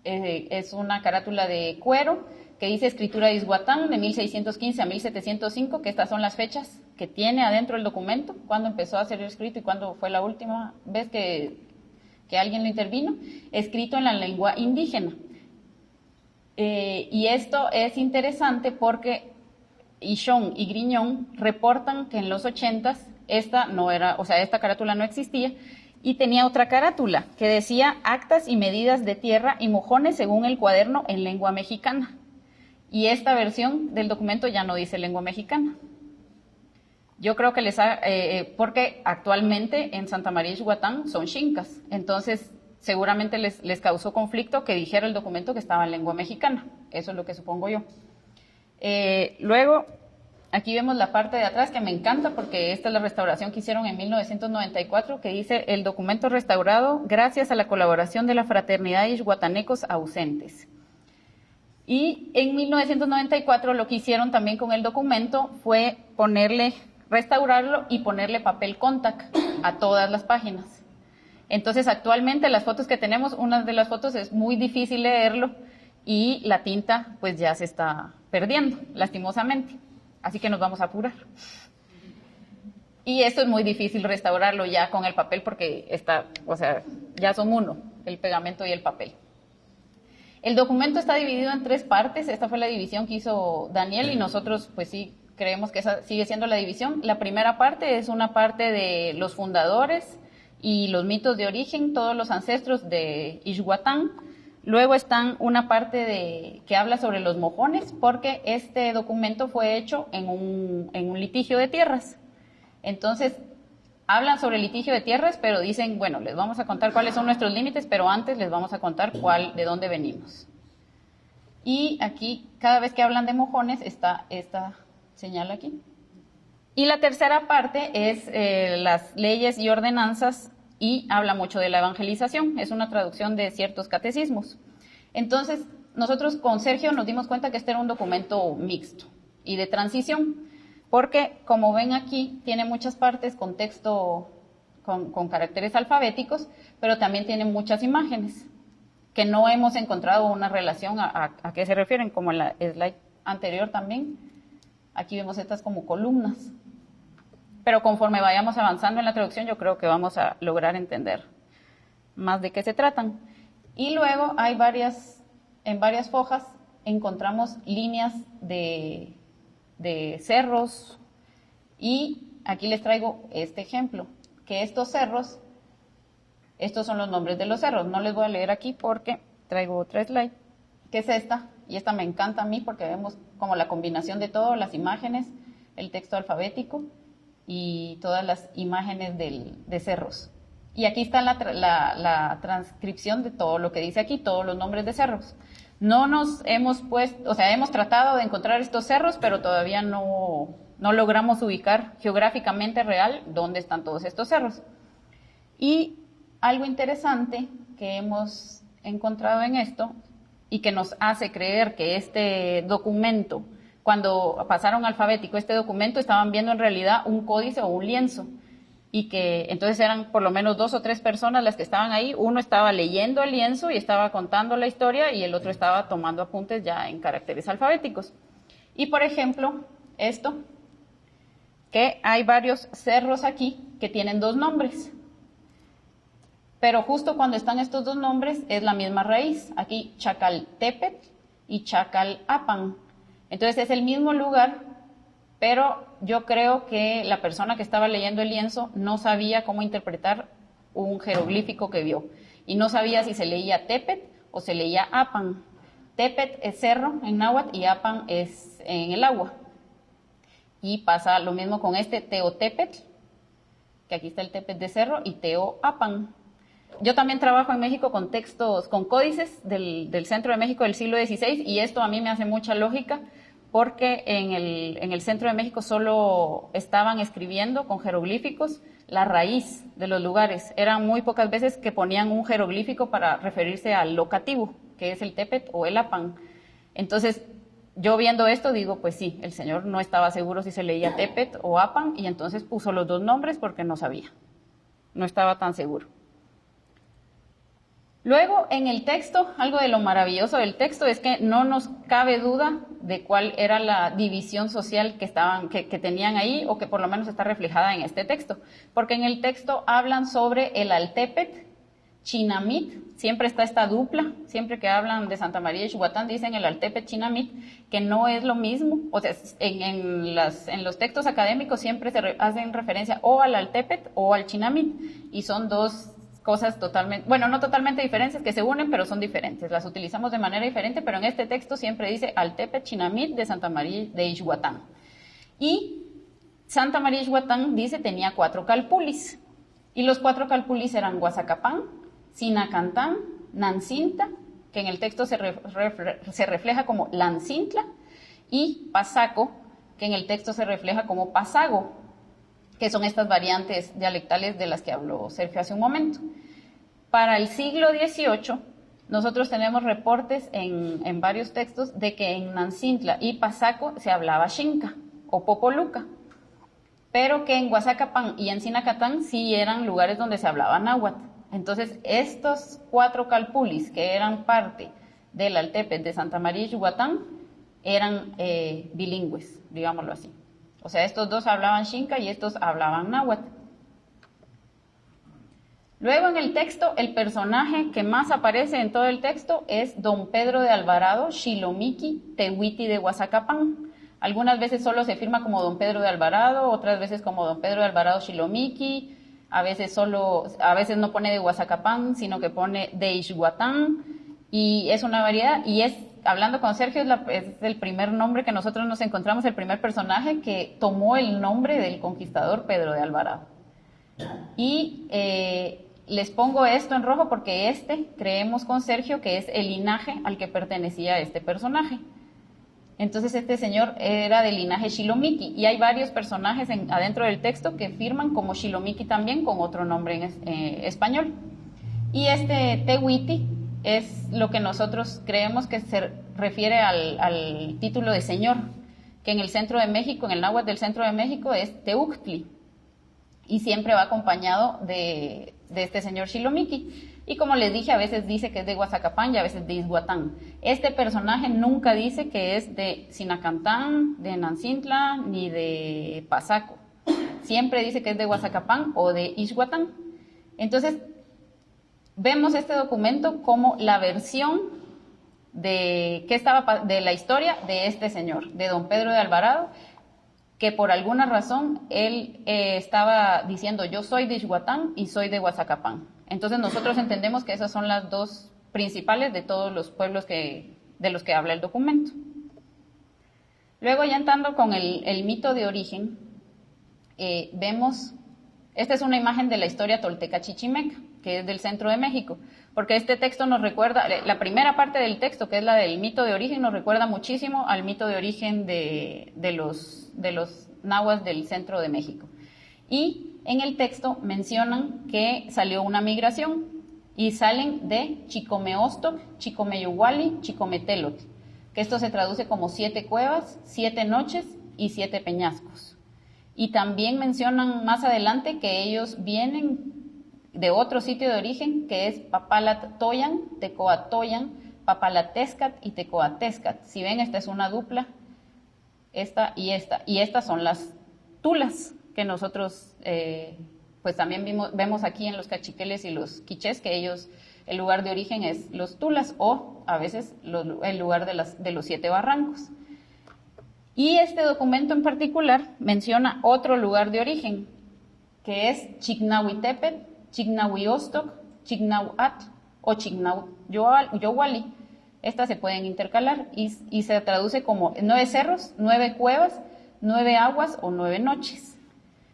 Es una carátula de cuero que dice escritura de Izhuatán de 1615 a 1705, que estas son las fechas que tiene adentro el documento, cuándo empezó a ser escrito y cuándo fue la última vez que alguien lo intervino, escrito en la lengua indígena. Y esto es interesante porque Ishon y Griñón reportan que en los 80s esta carátula no existía, y tenía otra carátula que decía actas y medidas de tierra y mojones según el cuaderno en lengua mexicana. Y esta versión del documento ya no dice lengua mexicana. Yo creo que porque actualmente en Santa María Izhuatán son xincas, entonces seguramente les causó conflicto que dijera el documento que estaba en lengua mexicana. Eso es lo que supongo yo. Luego, aquí vemos la parte de atrás, que me encanta porque esta es la restauración que hicieron en 1994, que dice el documento restaurado gracias a la colaboración de la Fraternidad de Izhuatanecos ausentes. Y en 1994 lo que hicieron también con el documento fue restaurarlo y ponerle papel contact a todas las páginas. Entonces, actualmente las fotos que tenemos, una de las fotos es muy difícil leerlo y la tinta pues ya se está perdiendo, lastimosamente. Así que nos vamos a apurar. Y esto es muy difícil restaurarlo ya con el papel porque ya son uno, el pegamento y el papel. El documento está dividido en 3 partes. Esta fue la división que hizo Daniel y nosotros pues sí creemos que esa sigue siendo la división. La primera parte es una parte de los fundadores y los mitos de origen, todos los ancestros de Izhuatán. Luego están una parte que habla sobre los mojones, porque este documento fue hecho en un litigio de tierras. Entonces, hablan sobre el litigio de tierras, pero dicen, bueno, les vamos a contar cuáles son nuestros límites, pero antes les vamos a contar de dónde venimos. Y aquí, cada vez que hablan de mojones, está esta señal aquí. Y la tercera parte es las leyes y ordenanzas, y habla mucho de la evangelización. Es una traducción de ciertos catecismos. Entonces, nosotros con Sergio nos dimos cuenta que este era un documento mixto y de transición, porque como ven aquí, tiene muchas partes con texto, con caracteres alfabéticos, pero también tiene muchas imágenes, que no hemos encontrado una relación a qué se refieren, como en la slide anterior también. Aquí vemos estas como columnas. Pero conforme vayamos avanzando en la traducción, yo creo que vamos a lograr entender más de qué se tratan. Y luego hay en varias fojas encontramos líneas de cerros, y aquí les traigo este ejemplo, que estos cerros, estos son los nombres de los cerros. No les voy a leer aquí porque traigo otra slide, que es esta, y esta me encanta a mí porque vemos como la combinación de todo, las imágenes, el texto alfabético y todas las imágenes de cerros. Y aquí está la transcripción de todo lo que dice aquí, todos los nombres de cerros. No nos hemos puesto, o sea, hemos tratado de encontrar estos cerros, pero todavía no logramos ubicar geográficamente real dónde están todos estos cerros. Y algo interesante que hemos encontrado en esto y que nos hace creer que este documento, cuando pasaron alfabético este documento, estaban viendo en realidad un códice o un lienzo, y que entonces eran por lo menos 2 o 3 personas las que estaban ahí. Uno estaba leyendo el lienzo y estaba contando la historia, y el otro estaba tomando apuntes ya en caracteres alfabéticos. Y por ejemplo, esto, que hay varios cerros aquí que tienen 2 nombres, pero justo cuando están estos 2 nombres es la misma raíz. Aquí Chacaltepetl y Chacalapan. Entonces es el mismo lugar, pero yo creo que la persona que estaba leyendo el lienzo no sabía cómo interpretar un jeroglífico que vio, y no sabía si se leía Tepet o se leía Apan. Tepet es cerro en náhuatl y Apan es en el agua. Y pasa lo mismo con este Teotepetl, que aquí está el Tepet de cerro, y Teoapan. Yo también trabajo en México con textos, con códices del centro de México del siglo XVI, y esto a mí me hace mucha lógica, porque en el centro de México solo estaban escribiendo con jeroglíficos la raíz de los lugares. Eran muy pocas veces que ponían un jeroglífico para referirse al locativo, que es el Tepet o el Apan. Entonces, yo viendo esto digo, pues sí, el señor no estaba seguro si se leía Tepet o Apan, y entonces puso los 2 nombres porque no sabía, no estaba tan seguro. Luego, en el texto, algo de lo maravilloso del texto es que no nos cabe duda de cuál era la división social que tenían ahí, o que por lo menos está reflejada en este texto. Porque en el texto hablan sobre el Altepet, Chinamit, siempre está esta dupla, siempre que hablan de Santa María de Ixhuatán dicen el Altepet Chinamit, que no es lo mismo. O sea, en los textos académicos siempre se hacen referencia o al Altepet o al Chinamit, y son 2 cosas totalmente, bueno, no totalmente diferentes, que se unen, pero son diferentes. Las utilizamos de manera diferente, pero en este texto siempre dice Altepe Chinamit de Santa María de Ixhuatán. Y Santa María de Ixhuatán, dice, tenía 4 calpulis. Y los 4 calpulis eran Guazacapán, Sinacantán, Nancinta, que en el texto se refleja como Lancintla, y Pasaco, que en el texto se refleja como Pasago, que son estas variantes dialectales de las que habló Sergio hace un momento. Para el siglo XVIII, nosotros tenemos reportes en varios textos de que en Nancintla y Pasaco se hablaba Xinca o Popoluca, pero que en Guazacapán y en Sinacatán sí eran lugares donde se hablaba náhuatl. Entonces, estos 4 calpulis que eran parte del Altepe de Santa María y Ixhuatán eran bilingües, digámoslo así. O sea, estos 2 hablaban Xinca y estos hablaban náhuatl. Luego en el texto, el personaje que más aparece en todo el texto es don Pedro de Alvarado Xilomiqui Tehuiti de Guazacapán. Algunas veces solo se firma como don Pedro de Alvarado, otras veces como don Pedro de Alvarado Xilomiqui, a veces no pone de Guazacapán, sino que pone de Ixhuatán, y es una variedad, y hablando con Sergio, es el primer nombre que nosotros nos encontramos, el primer personaje que tomó el nombre del conquistador Pedro de Alvarado. Y les pongo esto en rojo porque creemos con Sergio que es el linaje al que pertenecía este personaje. Entonces este señor era del linaje Xilomiqui, y hay varios personajes adentro del texto que firman como Xilomiqui también, con otro nombre en español. Y este Tehuiti es lo que nosotros creemos que se refiere al título de señor, que en el centro de México, en el náhuatl del centro de México, es Teuctli, y siempre va acompañado de este señor Xilomiki. Y como les dije, a veces dice que es de Guazacapán y a veces de Izhuatán. Este personaje nunca dice que es de Sinacantán, de Nancintla, ni de Pasaco. Siempre dice que es de Guazacapán o de Izhuatán. Entonces, vemos este documento como la versión de la historia de este señor, de don Pedro de Alvarado, que por alguna razón él estaba diciendo yo soy de Izhuatán y soy de Guazacapán. Entonces nosotros entendemos que esas son las dos principales de todos los pueblos de los que habla el documento. Luego, ya entrando con el mito de origen, vemos, esta es una imagen de la historia tolteca chichimeca, que es del centro de México, porque este texto nos recuerda, la primera parte del texto, que es la del mito de origen, nos recuerda muchísimo al mito de origen de los nahuas del centro de México. Y en el texto mencionan que salió una migración y salen de Chicomeostoc, Chicomeyuguali, Chicometelot, que esto se traduce como 7 cuevas, 7 noches y 7 peñascos. Y también mencionan más adelante que ellos vienen de otro sitio de origen, que es Papalatoyan, Tecoatoyan, Papalatescat y Tecoatescat. Si ven, esta es una dupla, esta y esta. Y estas son las tulas que nosotros pues también vemos aquí en los cachiqueles y los quichés, que ellos, el lugar de origen es los tulas o a veces el lugar de los 7 barrancos. Y este documento en particular menciona otro lugar de origen, que es Chignahuitepet, Chignahuiostoc, Chignahuat o Chignahuyohuali. Estas se pueden intercalar y se traduce como 9 cerros, 9 cuevas, 9 aguas o 9 noches.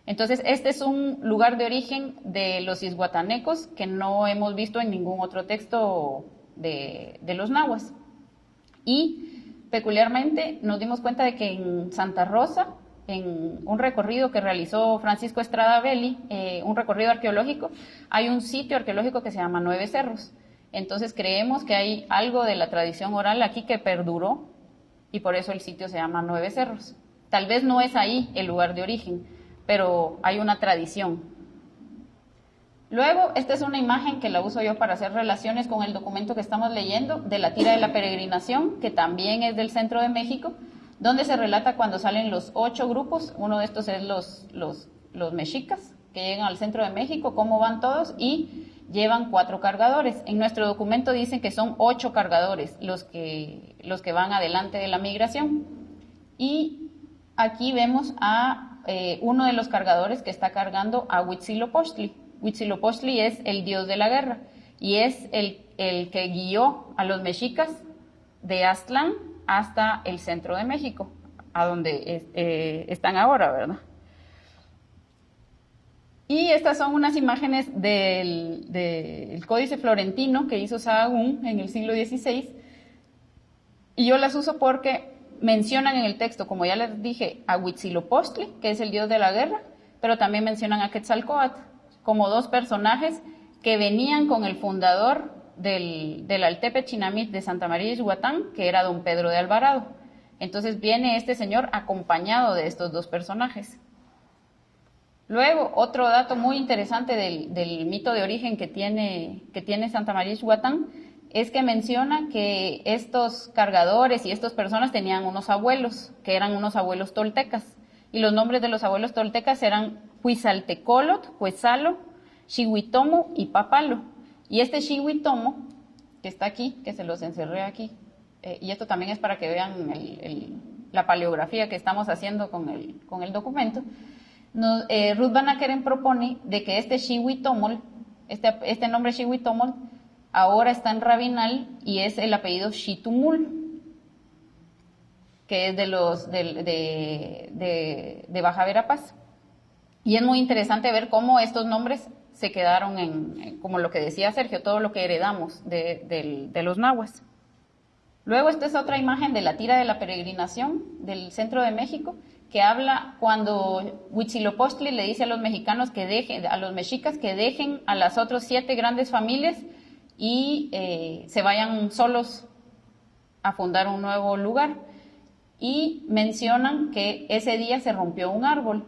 Entonces, este es un lugar de origen de los izhuatanecos que no hemos visto en ningún otro texto de los nahuas. Y peculiarmente nos dimos cuenta de que en Santa Rosa, en un recorrido que realizó Francisco Estrada Belli, un recorrido arqueológico, hay un sitio arqueológico que se llama 9 Cerros. Entonces creemos que hay algo de la tradición oral aquí que perduró y por eso el sitio se llama 9 Cerros. Tal vez no es ahí el lugar de origen, pero hay una tradición. Luego, esta es una imagen que la uso yo para hacer relaciones con el documento que estamos leyendo, de la tira de la peregrinación, que también es del centro de México, donde se relata cuando salen los 8 grupos, uno de estos es los mexicas, que llegan al centro de México, cómo van todos, y llevan 4 cargadores. En nuestro documento dicen que son 8 cargadores los que van adelante de la migración. Y aquí vemos a uno de los cargadores que está cargando a Huitzilopochtli. Huitzilopochtli es el dios de la guerra y es el que guió a los mexicas de Aztlán hasta el centro de México, a donde están ahora, ¿verdad? Y estas son unas imágenes del Códice Florentino que hizo Sahagún en el siglo XVI, y yo las uso porque mencionan en el texto, como ya les dije, a Huitzilopochtli, que es el dios de la guerra, pero también mencionan a Quetzalcóatl como 2 personajes que venían con el fundador del Altepe Chinamit de Santa María Izhuatán, que era don Pedro de Alvarado. Entonces viene este señor acompañado de estos 2 personajes. Luego, otro dato muy interesante del mito de origen que tiene Santa María Izhuatán es que menciona que estos cargadores y estas personas tenían unos abuelos, que eran unos abuelos toltecas, y los nombres de los abuelos toltecas eran Huizaltecolot, Huezalo, Xihuitomo y Papalo. Y este Xihuitomo, que está aquí, que se los encerré aquí, y esto también es para que vean la paleografía que estamos haciendo con el documento, Ruth Van Akeren propone de que este Xihuitomol, este nombre Xihuitomol, ahora está en Rabinal y es el apellido Xitumul, que es de Baja Verapaz. Y es muy interesante ver cómo estos nombres se quedaron como lo que decía Sergio, todo lo que heredamos de los nahuas. Luego, esta es otra imagen de la tira de la peregrinación del centro de México, que habla cuando Huitzilopochtli le dice a los mexicanos a los mexicas que dejen a las otras 7 grandes familias y se vayan solos a fundar un nuevo lugar. Y mencionan que ese día se rompió un árbol.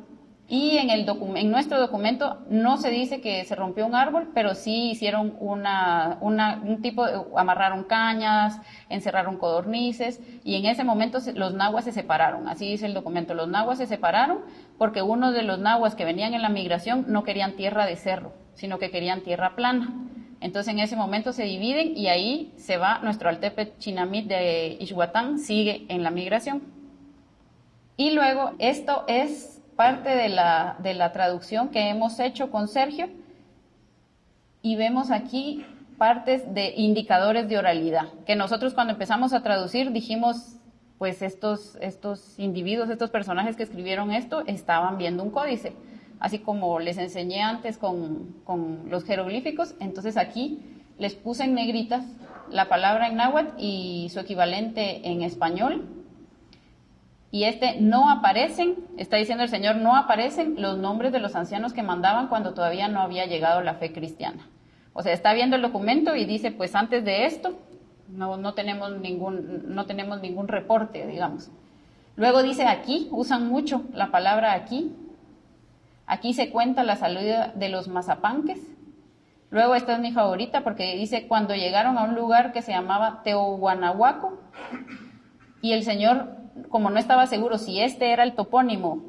Y en nuestro documento no se dice que se rompió un árbol, pero sí hicieron un tipo de, amarraron cañas, encerraron codornices, y en ese momento los nahuas se separaron, así dice el documento, los nahuas se separaron porque uno de los nahuas que venían en la migración no querían tierra de cerro, sino que querían tierra plana. Entonces en ese momento se dividen y ahí se va nuestro Altepe Chinamit de Ixhuatán, sigue en la migración. Y luego esto es parte de la traducción que hemos hecho con Sergio, y vemos aquí partes de indicadores de oralidad, que nosotros cuando empezamos a traducir dijimos, pues estos individuos, estos personajes que escribieron esto, estaban viendo un códice, así como les enseñé antes con los jeroglíficos. Entonces aquí les puse en negritas la palabra en náhuatl y su equivalente en español. Y no aparecen, está diciendo el Señor, no aparecen los nombres de los ancianos que mandaban cuando todavía no había llegado la fe cristiana. O sea, está viendo el documento y dice, pues antes de esto no tenemos ningún reporte, digamos. Luego dice aquí, usan mucho la palabra aquí. Aquí se cuenta la salida de los mazapanques. Luego esta es mi favorita porque dice, cuando llegaron a un lugar que se llamaba Teohuanahuaco, y el Señor, como no estaba seguro si este era el topónimo,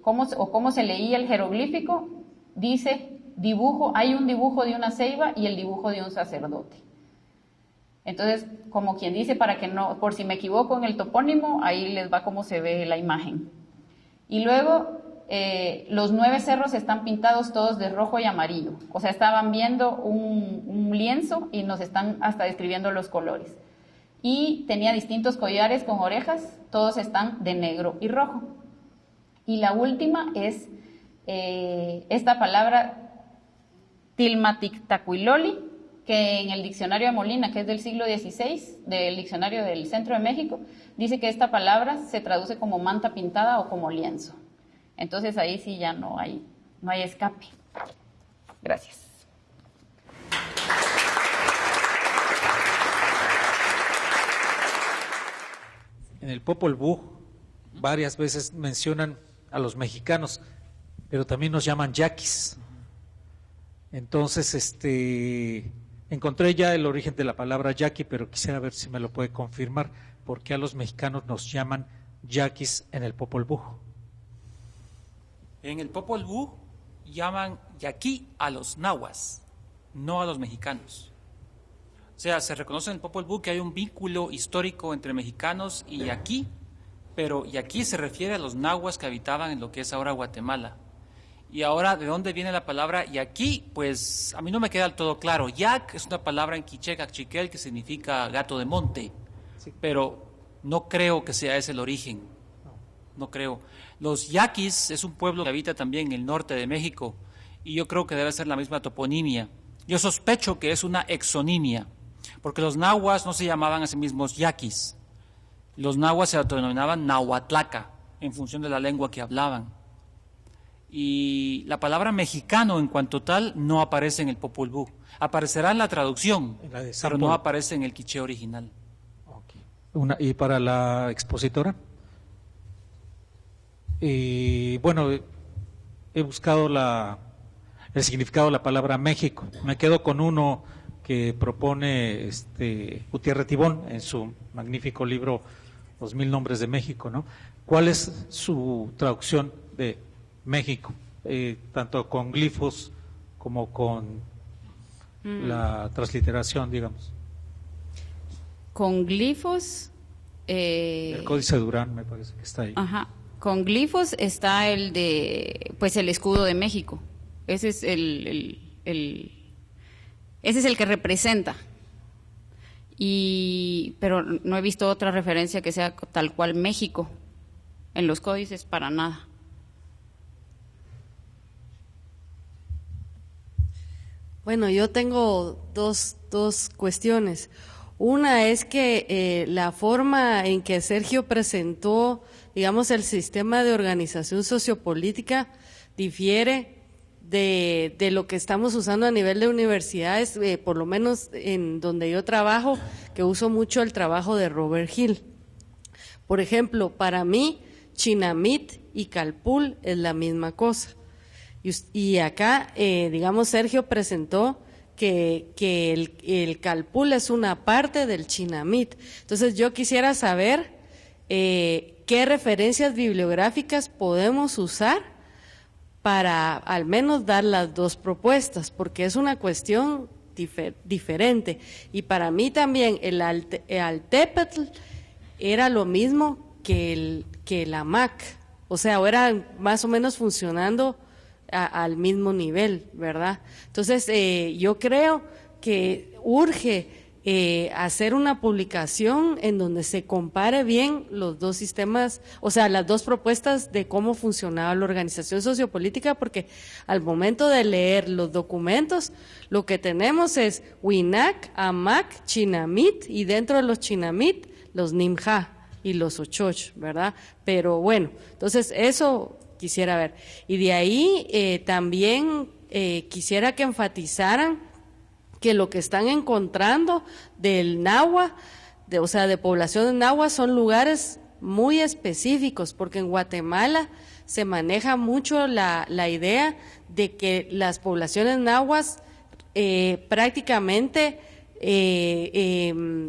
cómo se leía el jeroglífico, dice hay un dibujo de una ceiba y el dibujo de un sacerdote. Entonces, como quien dice, para que no, por si me equivoco en el topónimo, ahí les va cómo se ve la imagen. Y luego, los 9 cerros están pintados todos de rojo y amarillo. O sea, estaban viendo un lienzo y nos están hasta describiendo los colores. Y tenía distintos collares con orejas, todos están de negro y rojo. Y la última es esta palabra Tilmatictacuiloli, que en el diccionario de Molina, que es del siglo XVI, del diccionario del Centro de México, dice que esta palabra se traduce como manta pintada o como lienzo. Entonces ahí sí ya no hay escape. Gracias.
En el Popol Vuh varias veces mencionan a los mexicanos, pero también nos llaman yaquis. Entonces, encontré ya el origen de la palabra yaqui, pero quisiera ver si me lo puede confirmar, por qué a los mexicanos nos llaman yaquis en el Popol Vuh.
En el Popol Vuh llaman yaqui a los nahuas, no a los mexicanos. O sea, se reconoce en el Popol Vuh que hay un vínculo histórico entre mexicanos y yaqui, pero yaqui se refiere a los nahuas que habitaban en lo que es ahora Guatemala. Y ahora, ¿de dónde viene la palabra yaqui? Pues a mí no me queda del todo claro. Yac es una palabra en quiché cachiquel que significa gato de monte, sí, pero no creo que sea ese el origen. No creo. Los yaquis es un pueblo que habita también en el norte de México y yo creo que debe ser la misma toponimia. Yo sospecho que es una exonimia, porque los nahuas no se llamaban a sí mismos yaquis. Los nahuas se autodenominaban nahuatlaca, en función de la lengua que hablaban. Y la palabra mexicano en cuanto tal no aparece en el Popol Vuh. Aparecerá en la traducción, pero no aparece en el quiché original.
Okay. ¿Y para la expositora? Bueno, he buscado el significado de la palabra México. Me quedo con uno que propone Gutiérrez Tibón en su magnífico libro Los 1000 nombres de México, ¿no? ¿Cuál es su traducción de México? Tanto con glifos como con la transliteración, digamos.
Con glifos.
El Códice Durán me parece que está ahí.
Ajá. Con glifos está el escudo de México. Ese es ese es el que representa. Pero no he visto otra referencia que sea tal cual México en los códices, para nada.
Bueno, yo tengo dos cuestiones. Una es que la forma en que Sergio presentó, digamos, el sistema de organización sociopolítica difiere de lo que estamos usando a nivel de universidades, por lo menos en donde yo trabajo, que uso mucho el trabajo de Robert Hill. Por ejemplo, para mí, Chinamid y Calpul es la misma cosa. Y acá, digamos, Sergio presentó que el Calpul es una parte del Chinamid. Entonces, yo quisiera saber qué referencias bibliográficas podemos usar para al menos dar las dos propuestas, porque es una cuestión diferente. Y para mí también el Altépetl era lo mismo que el AMAC, o sea, eran más o menos funcionando al mismo nivel, ¿verdad? Entonces, yo creo que urge hacer una publicación en donde se compare bien los dos sistemas, o sea, las dos propuestas de cómo funcionaba la organización sociopolítica, porque al momento de leer los documentos, lo que tenemos es WINAC, AMAC, Chinamid, y dentro de los Chinamid, los NIMHA y los Ochoch, ¿verdad? Pero bueno, entonces eso quisiera ver. Y de ahí también quisiera que enfatizaran que lo que están encontrando del Nahua, o sea, de poblaciones Nahua, son lugares muy específicos, porque en Guatemala se maneja mucho la idea de que las poblaciones nahuas prácticamente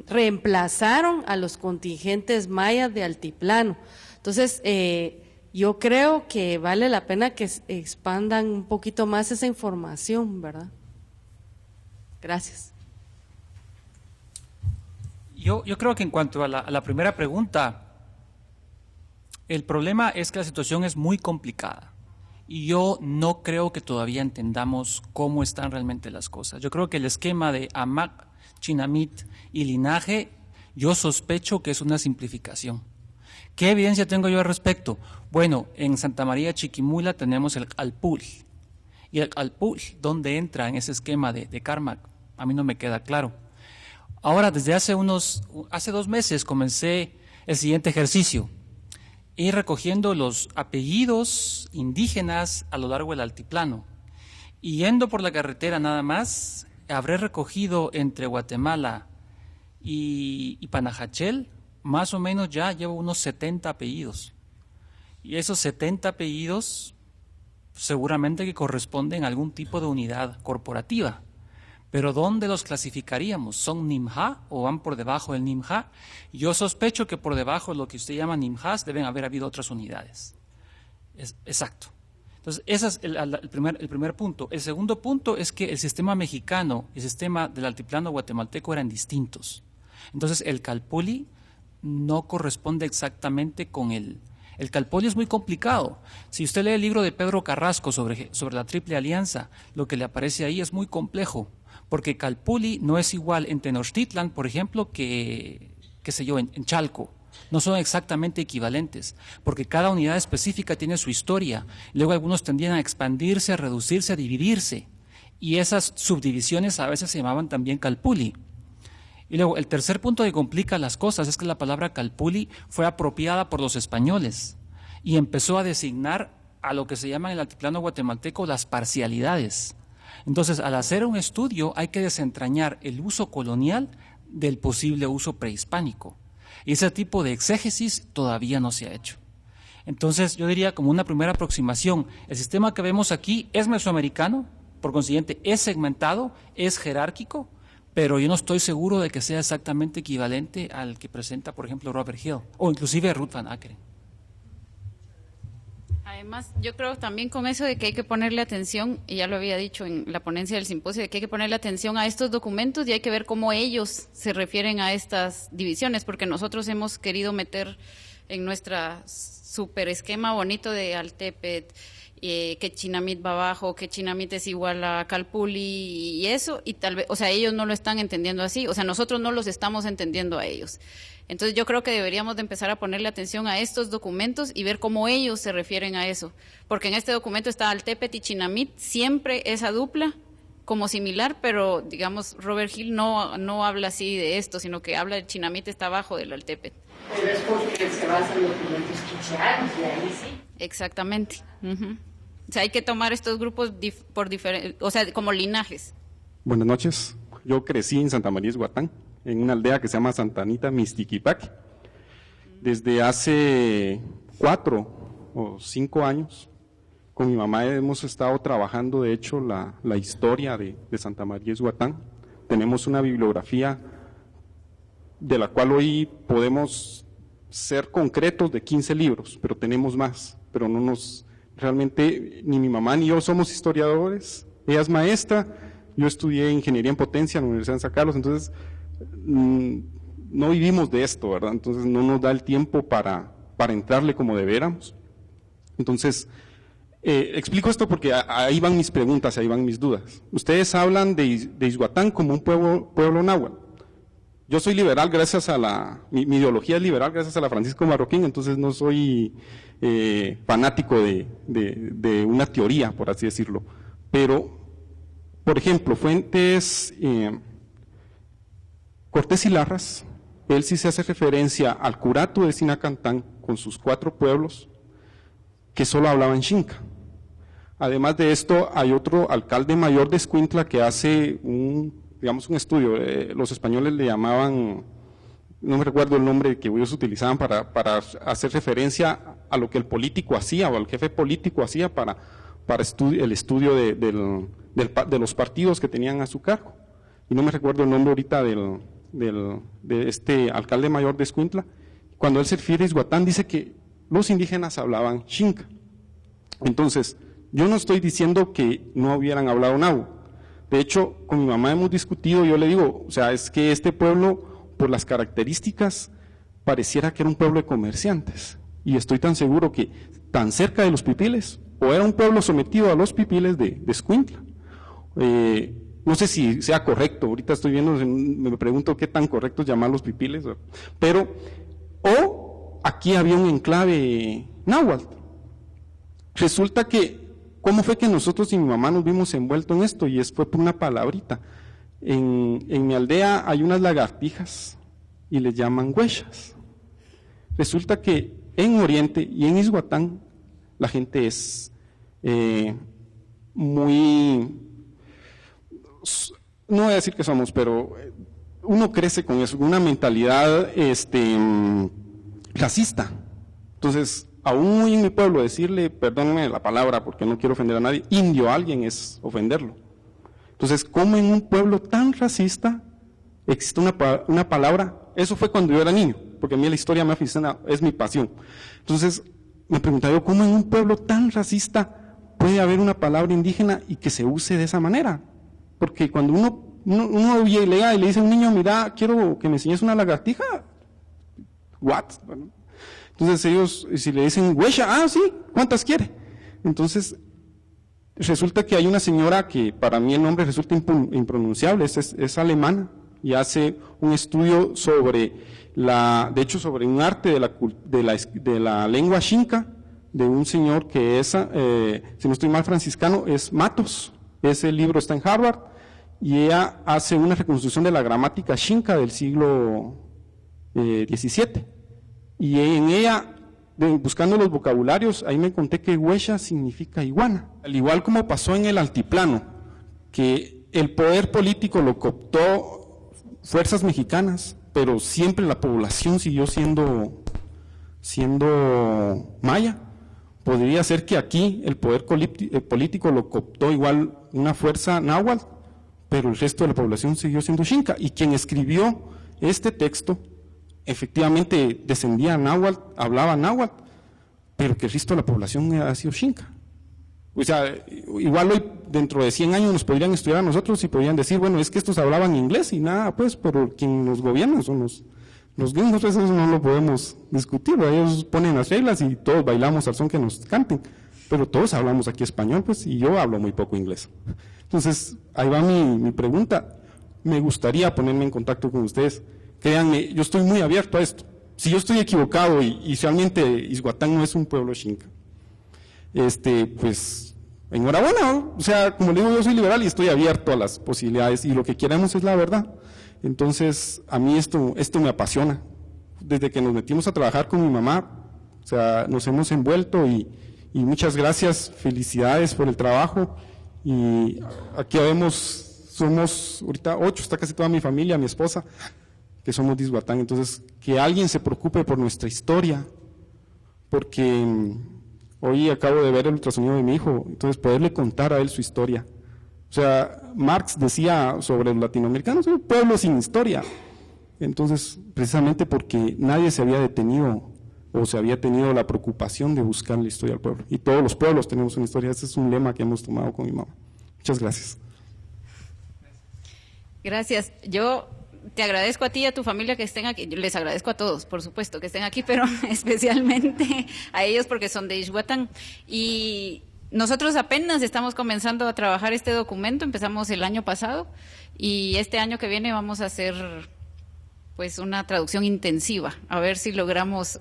reemplazaron a los contingentes mayas de altiplano. Entonces, yo creo que vale la pena que expandan un poquito más esa información, ¿verdad? Gracias.
Yo creo que en cuanto a la primera pregunta, el problema es que la situación es muy complicada y yo no creo que todavía entendamos cómo están realmente las cosas. Yo creo que el esquema de AMAC, Chinamid y linaje, yo sospecho que es una simplificación. ¿Qué evidencia tengo yo al respecto? Bueno, en Santa María Chiquimula tenemos el Calpul. Y el Calpul, ¿dónde entra en ese esquema de Carmack? A mí no me queda claro. Ahora, desde hace 2 meses comencé el siguiente ejercicio, ir recogiendo los apellidos indígenas a lo largo del altiplano. Y yendo por la carretera nada más, habré recogido entre Guatemala y Panajachel, más o menos ya llevo unos 70 apellidos. Y esos 70 apellidos seguramente que corresponden a algún tipo de unidad corporativa. Pero ¿dónde los clasificaríamos? ¿Son NIMHA o van por debajo del NIMHA? Yo sospecho que por debajo de lo que usted llama NIMHAs deben haber habido otras unidades. Exacto. Entonces, ese es el primer punto. El segundo punto es que el sistema mexicano y el sistema del altiplano guatemalteco eran distintos. Entonces, el Calpulli no corresponde exactamente con el Calpulli es muy complicado. Si usted lee el libro de Pedro Carrasco sobre la Triple Alianza, lo que le aparece ahí es muy complejo, porque Calpulli no es igual en Tenochtitlan, por ejemplo, que qué sé yo, en Chalco. No son exactamente equivalentes, porque cada unidad específica tiene su historia. Luego algunos tendían a expandirse, a reducirse, a dividirse. Y esas subdivisiones a veces se llamaban también Calpulli. Y luego el tercer punto que complica las cosas es que la palabra Calpulli fue apropiada por los españoles y empezó a designar a lo que se llama en el altiplano guatemalteco las parcialidades. Entonces, al hacer un estudio hay que desentrañar el uso colonial del posible uso prehispánico. Y ese tipo de exégesis todavía no se ha hecho. Entonces, yo diría como una primera aproximación, el sistema que vemos aquí es mesoamericano, por consiguiente es segmentado, es jerárquico, pero yo no estoy seguro de que sea exactamente equivalente al que presenta, por ejemplo, Robert Hill o inclusive Ruth Van Akkeren.
Además, yo creo también con eso de que hay que ponerle atención, y ya lo había dicho en la ponencia del simposio, de que hay que ponerle atención a estos documentos y hay que ver cómo ellos se refieren a estas divisiones, porque nosotros hemos querido meter en nuestra super esquema bonito de Altepet, que Chinamid va abajo, que Chinamid es igual a Calpulli y eso, y tal vez, o sea, ellos no lo están entendiendo así, o sea, nosotros no los estamos entendiendo a ellos. Entonces yo creo que deberíamos de empezar a ponerle atención a estos documentos y ver cómo ellos se refieren a eso, porque en este documento está Altepet y Chinamid, siempre esa dupla como similar, pero digamos Robert Hill no habla así de esto, sino que habla de Chinamid está abajo del Altepet.
Pero es porque se basa en documentos quicheanos, y ahí sí.
Exactamente. Uh-huh. O sea, hay que tomar estos grupos o sea, como linajes.
Buenas noches. Yo crecí en Santa María Izhuatán, en una aldea que se llama Santa Anita Mixtiquipac. Desde hace 4 o 5 años, con mi mamá hemos estado trabajando, de hecho, la historia de Santa María Izhuatán. Tenemos una bibliografía de la cual hoy podemos ser concretos de 15 libros, pero tenemos más, pero no nos, realmente ni mi mamá ni yo somos historiadores, ella es maestra, yo estudié ingeniería en potencia en la Universidad de San Carlos, entonces no vivimos de esto, ¿verdad? Entonces no nos da el tiempo para entrarle como debiéramos. Entonces, explico esto porque ahí van mis preguntas, ahí van mis dudas. Ustedes hablan de Izhuatán como un pueblo náhuatl. Yo soy liberal gracias a mi ideología es liberal gracias a la Francisco Marroquín, entonces no soy fanático de una teoría, por así decirlo. Pero, por ejemplo, Fuentes, Cortés y Larraz, él sí se hace referencia al curato de Sinacantán con sus 4 pueblos que solo hablaban xinca. Además de esto, hay otro alcalde mayor de Escuintla que hace un estudio, los españoles le llamaban, no me recuerdo el nombre que ellos utilizaban para hacer referencia a lo que el político hacía o el jefe político hacía para el estudio de los partidos que tenían a su cargo. Y no me recuerdo el nombre ahorita de este alcalde mayor de Escuintla. Cuando él se refiere a Izhuatán, dice que los indígenas hablaban xinca. Entonces, yo no estoy diciendo que no hubieran hablado náhuatl. De hecho, con mi mamá hemos discutido, yo le digo, o sea, es que este pueblo, por las características, pareciera que era un pueblo de comerciantes. Y estoy tan seguro que tan cerca de los pipiles, o era un pueblo sometido a los pipiles de Escuintla. No sé si sea correcto, ahorita estoy viendo, me pregunto qué tan correcto es llamar los pipiles, pero, o aquí había un enclave náhuatl. Resulta que, ¿cómo fue que nosotros y mi mamá nos vimos envueltos en esto? Y fue por una palabrita. En mi aldea hay unas lagartijas y les llaman huechas. Resulta que en Oriente y en Izhuatán la gente es muy, no voy a decir que somos, pero uno crece con eso, una mentalidad racista. Entonces, aún en mi pueblo decirle, perdónenme la palabra porque no quiero ofender a nadie, indio a alguien es ofenderlo. Entonces, ¿cómo en un pueblo tan racista existe una palabra? Eso fue cuando yo era niño, porque a mí la historia me aficiona, es mi pasión. Entonces, me preguntaba yo, ¿cómo en un pueblo tan racista puede haber una palabra indígena y que se use de esa manera? Porque cuando uno llega y le dice a un niño, mira, quiero que me enseñes una lagartija, ¿what? Bueno, entonces ellos, si le dicen, huecha, sí, ¿cuántas quiere? Entonces, resulta que hay una señora que para mí el nombre resulta impronunciable, es alemana, y hace un estudio sobre sobre un arte de la lengua xinca, de un señor que es, si no estoy mal, franciscano, es Matos. Ese libro está en Harvard, y ella hace una reconstrucción de la gramática xinca del siglo XVII. Y en ella, buscando los vocabularios, ahí me conté que huecha significa iguana. Al igual como pasó en el altiplano, que el poder político lo cooptó fuerzas mexicanas, pero siempre la población siguió siendo maya. Podría ser que aquí el poder político lo cooptó igual una fuerza náhuatl, pero el resto de la población siguió siendo xinca. Y quien escribió este texto efectivamente descendía náhuatl, hablaba náhuatl, pero que el resto de la población ha sido xinca. O sea, igual hoy, dentro de 100 años nos podrían estudiar a nosotros y podrían decir, bueno, es que estos hablaban inglés y nada, pues, pero quien nos gobierna son los gringos, eso no lo podemos discutir, ¿verdad? Ellos ponen las reglas y todos bailamos al son que nos canten, pero todos hablamos aquí español, pues, y yo hablo muy poco inglés. Entonces, ahí va mi pregunta. Me gustaría ponerme en contacto con ustedes. Créanme, yo estoy muy abierto a esto. Si yo estoy equivocado y realmente Izhuatán no es un pueblo xinca, pues, enhorabuena, ¿no? O sea, como le digo, yo soy liberal y estoy abierto a las posibilidades, y lo que queremos es la verdad. Entonces, a mí esto me apasiona. Desde que nos metimos a trabajar con mi mamá, o sea, nos hemos envuelto y Y muchas gracias, felicidades por el trabajo. Y aquí somos ahorita 8, está casi toda mi familia, mi esposa, que somos de Ixhuatán. Entonces, que alguien se preocupe por nuestra historia, porque hoy acabo de ver el ultrasonido de mi hijo, entonces poderle contar a él su historia. O sea, Marx decía sobre los latinoamericanos, un pueblo sin historia. Entonces, precisamente porque nadie se había detenido o se había tenido la preocupación de buscar la historia del pueblo. Y todos los pueblos tenemos una historia. Ese es un lema que hemos tomado con mi mamá. Muchas gracias.
Gracias. Yo te agradezco a ti y a tu familia que estén aquí. Yo les agradezco a todos, por supuesto, que estén aquí, pero especialmente a ellos porque son de Ixhuatán. Y nosotros apenas estamos comenzando a trabajar este documento, empezamos el año pasado y este año que viene vamos a hacer pues una traducción intensiva, a ver si logramos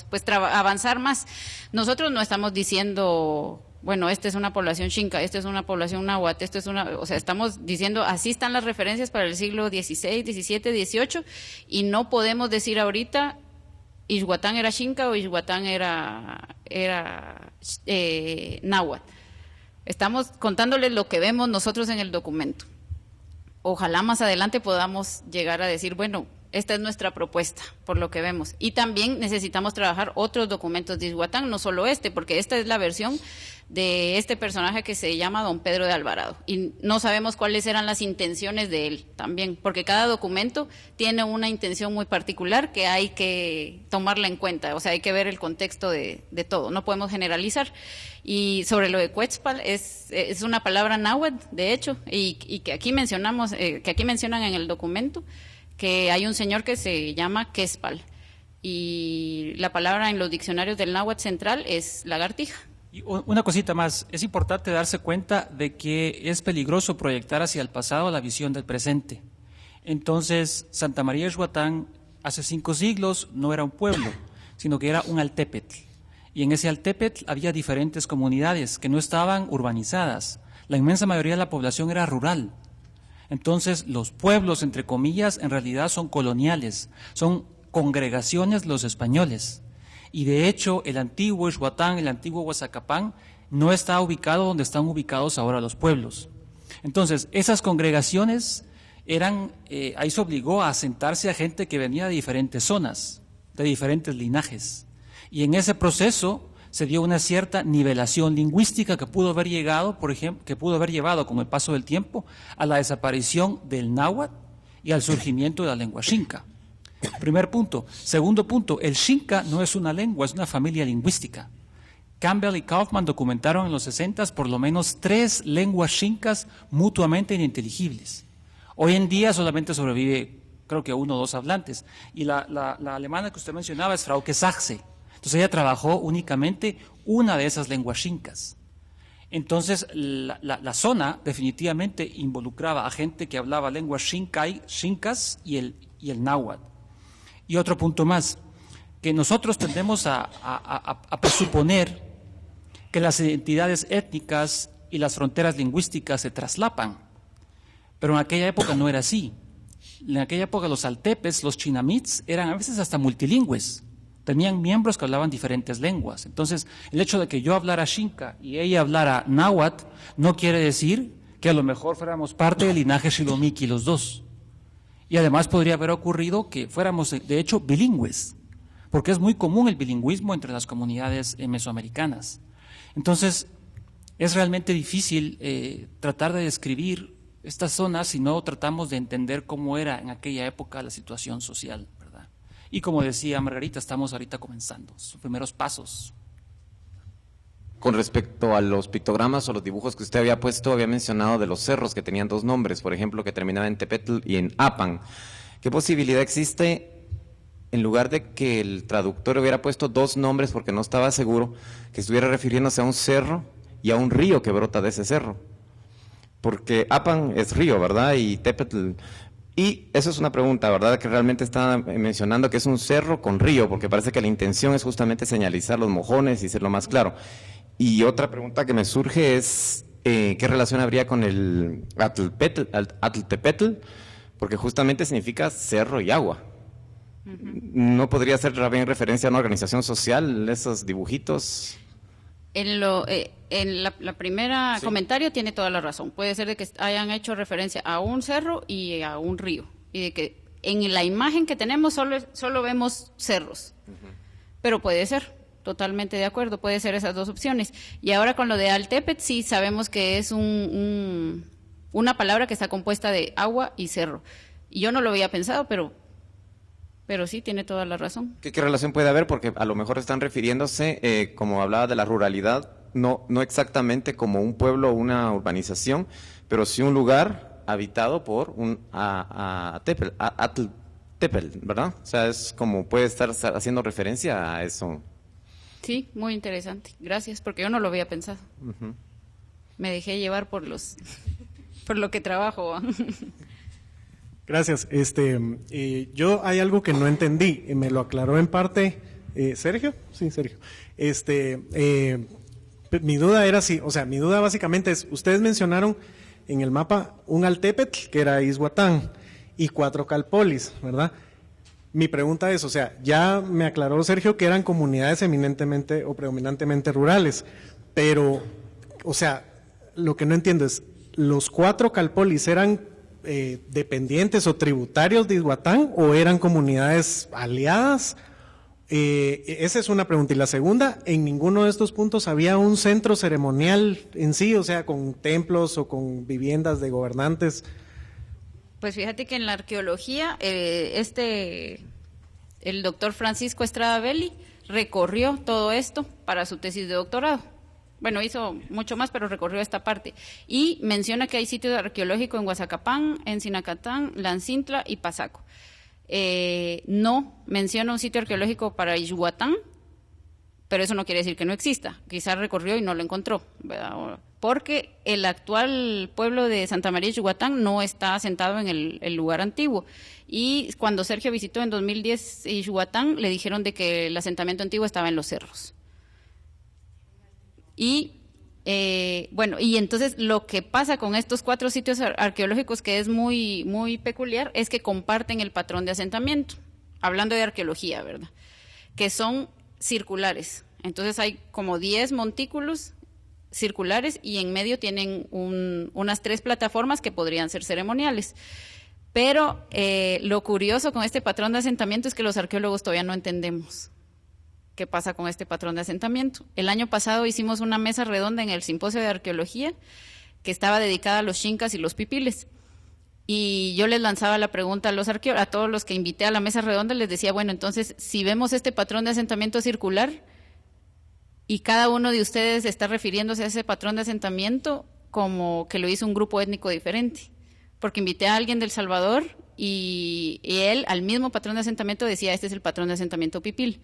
pues avanzar más. Nosotros no estamos diciendo, bueno, esta es una población xinca, esta es una población náhuatl, o sea, estamos diciendo, así están las referencias para el siglo XVI, XVII, XVIII, y no podemos decir ahorita Ixhuatán era xinca o Ixhuatán era náhuatl. Estamos contándoles lo que vemos nosotros en el documento. Ojalá más adelante podamos llegar a decir, bueno, esta es nuestra propuesta, por lo que vemos. Y también necesitamos trabajar otros documentos de Ixhuatán, no solo este, porque esta es la versión de este personaje que se llama Don Pedro de Alvarado. Y no sabemos cuáles eran las intenciones de él también, porque cada documento tiene una intención muy particular que hay que tomarla en cuenta. O sea, hay que ver el contexto de todo, no podemos generalizar. Y sobre lo de Quetzal, es una palabra náhuatl, de hecho, y que aquí mencionan en el documento, que hay un señor que se llama Quetzal, y la palabra en los diccionarios del náhuatl central es lagartija.
Y una cosita más, es importante darse cuenta de que es peligroso proyectar hacia el pasado la visión del presente. Entonces, Santa María de Ixhuatán hace 5 siglos no era un pueblo, sino que era un altépetl. Y en ese altépetl había diferentes comunidades que no estaban urbanizadas. La inmensa mayoría de la población era rural. Entonces, los pueblos, entre comillas, en realidad son coloniales, son congregaciones de los españoles. Y de hecho, el antiguo Ixhuatán, el antiguo Huazacapán, no está ubicado donde están ubicados ahora los pueblos. Entonces, esas congregaciones ahí se obligó a asentarse a gente que venía de diferentes zonas, de diferentes linajes. Y en ese proceso se dio una cierta nivelación lingüística que pudo haber llegado, por ejemplo, con el paso del tiempo a la desaparición del náhuatl y al surgimiento de la lengua xinca. Primer punto. Segundo punto, el xinca no es una lengua, es una familia lingüística. Campbell y Kaufman documentaron en los 60 por lo menos 3 lenguas xincas mutuamente ininteligibles. Hoy en día solamente sobrevive, creo que 1 o 2 hablantes. Y la alemana que usted mencionaba es Frauke Sachse. Entonces ella trabajó únicamente una de esas lenguas xincas. Entonces la zona definitivamente involucraba a gente que hablaba lenguas xincas y el náhuatl. Y otro punto más, que nosotros tendemos a presuponer que las identidades étnicas y las fronteras lingüísticas se traslapan, pero en aquella época no era así. En aquella época los altepes, los chinamits, eran a veces hasta multilingües, tenían miembros que hablaban diferentes lenguas. Entonces, el hecho de que yo hablara xinca y ella hablara náhuatl no quiere decir que a lo mejor fuéramos parte del linaje Xilomiqui los dos. Y además podría haber ocurrido que fuéramos, de hecho, bilingües, porque es muy común el bilingüismo entre las comunidades mesoamericanas. Entonces, es realmente difícil tratar de describir estas zonas si no tratamos de entender cómo era en aquella época la situación social, ¿verdad? Y como decía Margarita, estamos ahorita comenzando, sus primeros pasos.
Con respecto a los pictogramas o los dibujos que usted había puesto, había mencionado de los cerros que tenían 2 nombres, por ejemplo, que terminaban en Tepetl y en Apan. ¿Qué posibilidad existe, en lugar de que el traductor hubiera puesto 2 nombres porque no estaba seguro, que estuviera refiriéndose a un cerro y a un río que brota de ese cerro? Porque Apan es río, ¿verdad? Y Tepetl. Y eso es una pregunta, ¿verdad? Que realmente está mencionando que es un cerro con río, porque parece que la intención es justamente señalizar los mojones y ser lo más claro. Y otra pregunta que me surge es, ¿qué relación habría con el Atltepetl? Porque justamente significa cerro y agua. ¿No podría ser también referencia a una organización social, esos dibujitos?
En la primera comentario tiene toda la razón. Puede ser de que hayan hecho referencia a un cerro y a un río. Y de que en la imagen que tenemos solo vemos cerros. Pero puede ser, totalmente de acuerdo, puede ser esas dos opciones. Y ahora con lo de Altepet, sí sabemos que es una palabra que está compuesta de agua y cerro. Y yo no lo había pensado, pero sí, tiene toda la razón.
¿Qué relación puede haber? Porque a lo mejor están refiriéndose, como hablaba de la ruralidad, no exactamente como un pueblo o una urbanización, pero sí un lugar habitado por un Tepel, ¿verdad? O sea, es como puede estar haciendo referencia a eso.
Sí, muy interesante. Gracias, porque yo no lo había pensado. Me dejé llevar por lo que trabajo.
Gracias. Yo hay algo que no entendí, me lo aclaró en parte Sergio. Sí, Sergio. Mi duda era mi duda básicamente es, ustedes mencionaron en el mapa un Altepetl, que era Izhuatán, y 4 Calpolis, ¿verdad? Mi pregunta es, ya me aclaró Sergio que eran comunidades eminentemente o predominantemente rurales, pero, lo que no entiendo es, ¿los 4 Calpolis eran dependientes o tributarios de Izhuatán o eran comunidades aliadas? Esa es una pregunta. Y la segunda, en ninguno de estos puntos había un centro ceremonial en sí, con templos o con viviendas de gobernantes.
Pues fíjate que en la arqueología, el doctor Francisco Estrada Belli recorrió todo esto para su tesis de doctorado. Bueno, hizo mucho más, pero recorrió esta parte. Y menciona que hay sitios arqueológicos en Huazacapán, en Sinacatán, Lancintla y Pasaco. No menciona un sitio arqueológico para Izhuatán, pero eso no quiere decir que no exista. Quizás recorrió y no lo encontró, ¿verdad? Porque el actual pueblo de Santa María de Izhuatán no está asentado en el lugar antiguo. Y cuando Sergio visitó en 2010 Izhuatán, le dijeron de que el asentamiento antiguo estaba en los cerros. Y y entonces lo que pasa con estos 4 sitios arqueológicos que es muy, muy peculiar es que comparten el patrón de asentamiento, hablando de arqueología, ¿verdad? Que son circulares. Entonces hay como 10 montículos circulares y en medio tienen unas 3 plataformas que podrían ser ceremoniales. Pero lo curioso con este patrón de asentamiento es que los arqueólogos todavía no entendemos qué pasa con este patrón de asentamiento. El año pasado hicimos una mesa redonda en el Simposio de Arqueología que estaba dedicada a los xincas y los pipiles. Y yo les lanzaba la pregunta a todos los que invité a la mesa redonda, les decía, bueno, entonces, si vemos este patrón de asentamiento circular y cada uno de ustedes está refiriéndose a ese patrón de asentamiento como que lo hizo un grupo étnico diferente. Porque invité a alguien del Salvador y él, al mismo patrón de asentamiento, decía, este es el patrón de asentamiento pipil.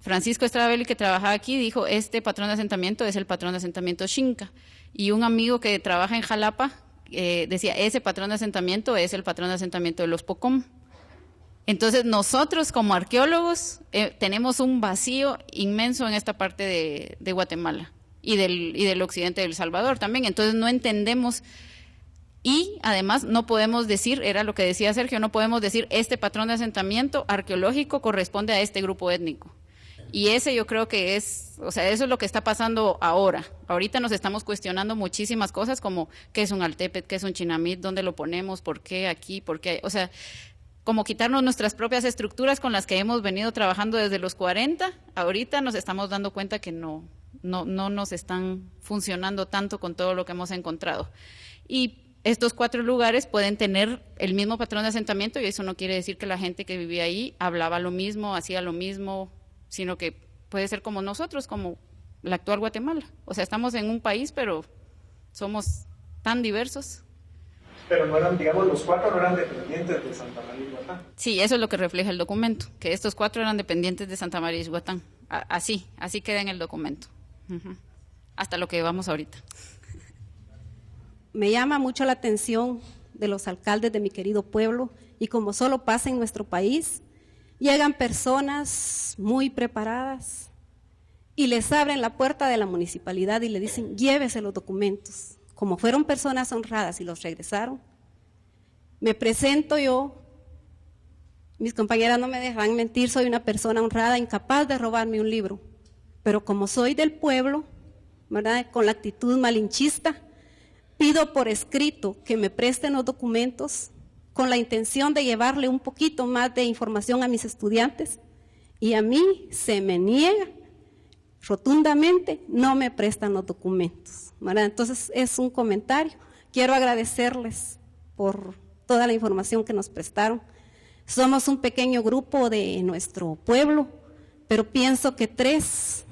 Francisco Estrada Belli, que trabajaba aquí, dijo, este patrón de asentamiento es el patrón de asentamiento xinca. Y un amigo que trabaja en Jalapa decía, ese patrón de asentamiento es el patrón de asentamiento de los Pocom. Entonces, nosotros como arqueólogos tenemos un vacío inmenso en esta parte de Guatemala y del occidente del Salvador también. Entonces, no entendemos. Y además no podemos decir, era lo que decía Sergio, no podemos decir este patrón de asentamiento arqueológico corresponde a este grupo étnico. Y ese yo creo que eso es lo que está pasando ahora. Ahorita nos estamos cuestionando muchísimas cosas como qué es un Altepet, qué es un Chinamít, dónde lo ponemos, por qué aquí, por qué, como quitarnos nuestras propias estructuras con las que hemos venido trabajando desde los 40, ahorita nos estamos dando cuenta que no nos están funcionando tanto con todo lo que hemos encontrado. Y estos 4 lugares pueden tener el mismo patrón de asentamiento y eso no quiere decir que la gente que vivía ahí hablaba lo mismo, hacía lo mismo, sino que puede ser como nosotros, como la actual Guatemala. Estamos en un país, pero somos tan diversos.
Pero no eran, digamos, los 4 no eran dependientes de Santa María de Izhuatán.
Sí, eso es lo que refleja el documento, que estos 4 eran dependientes de Santa María de Izhuatán. Así queda en el documento. Hasta lo que vamos ahorita.
Me llama mucho la atención de los alcaldes de mi querido pueblo, y como solo pasa en nuestro país, llegan personas muy preparadas y les abren la puerta de la municipalidad y le dicen, llévese los documentos. Como fueron personas honradas y los regresaron, me presento yo, mis compañeras no me dejarán mentir, soy una persona honrada, incapaz de robarme un libro, pero como soy del pueblo, ¿verdad?, con la actitud malinchista. Pido por escrito que me presten los documentos con la intención de llevarle un poquito más de información a mis estudiantes, y a mí se me niega rotundamente, no me prestan los documentos, ¿verdad? Entonces es un comentario. Quiero agradecerles por toda la información que nos prestaron. Somos un pequeño grupo de nuestro pueblo, pero pienso que tres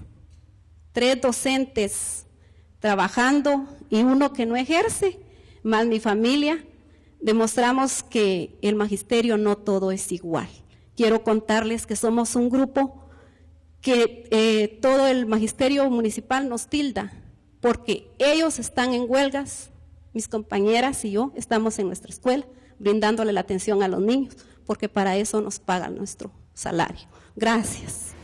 docentes trabajando y uno que no ejerce, más mi familia, demostramos que el magisterio no todo es igual. Quiero contarles que somos un grupo que todo el magisterio municipal nos tilda, porque ellos están en huelgas, mis compañeras y yo estamos en nuestra escuela, brindándole la atención a los niños, porque para eso nos pagan nuestro salario. Gracias.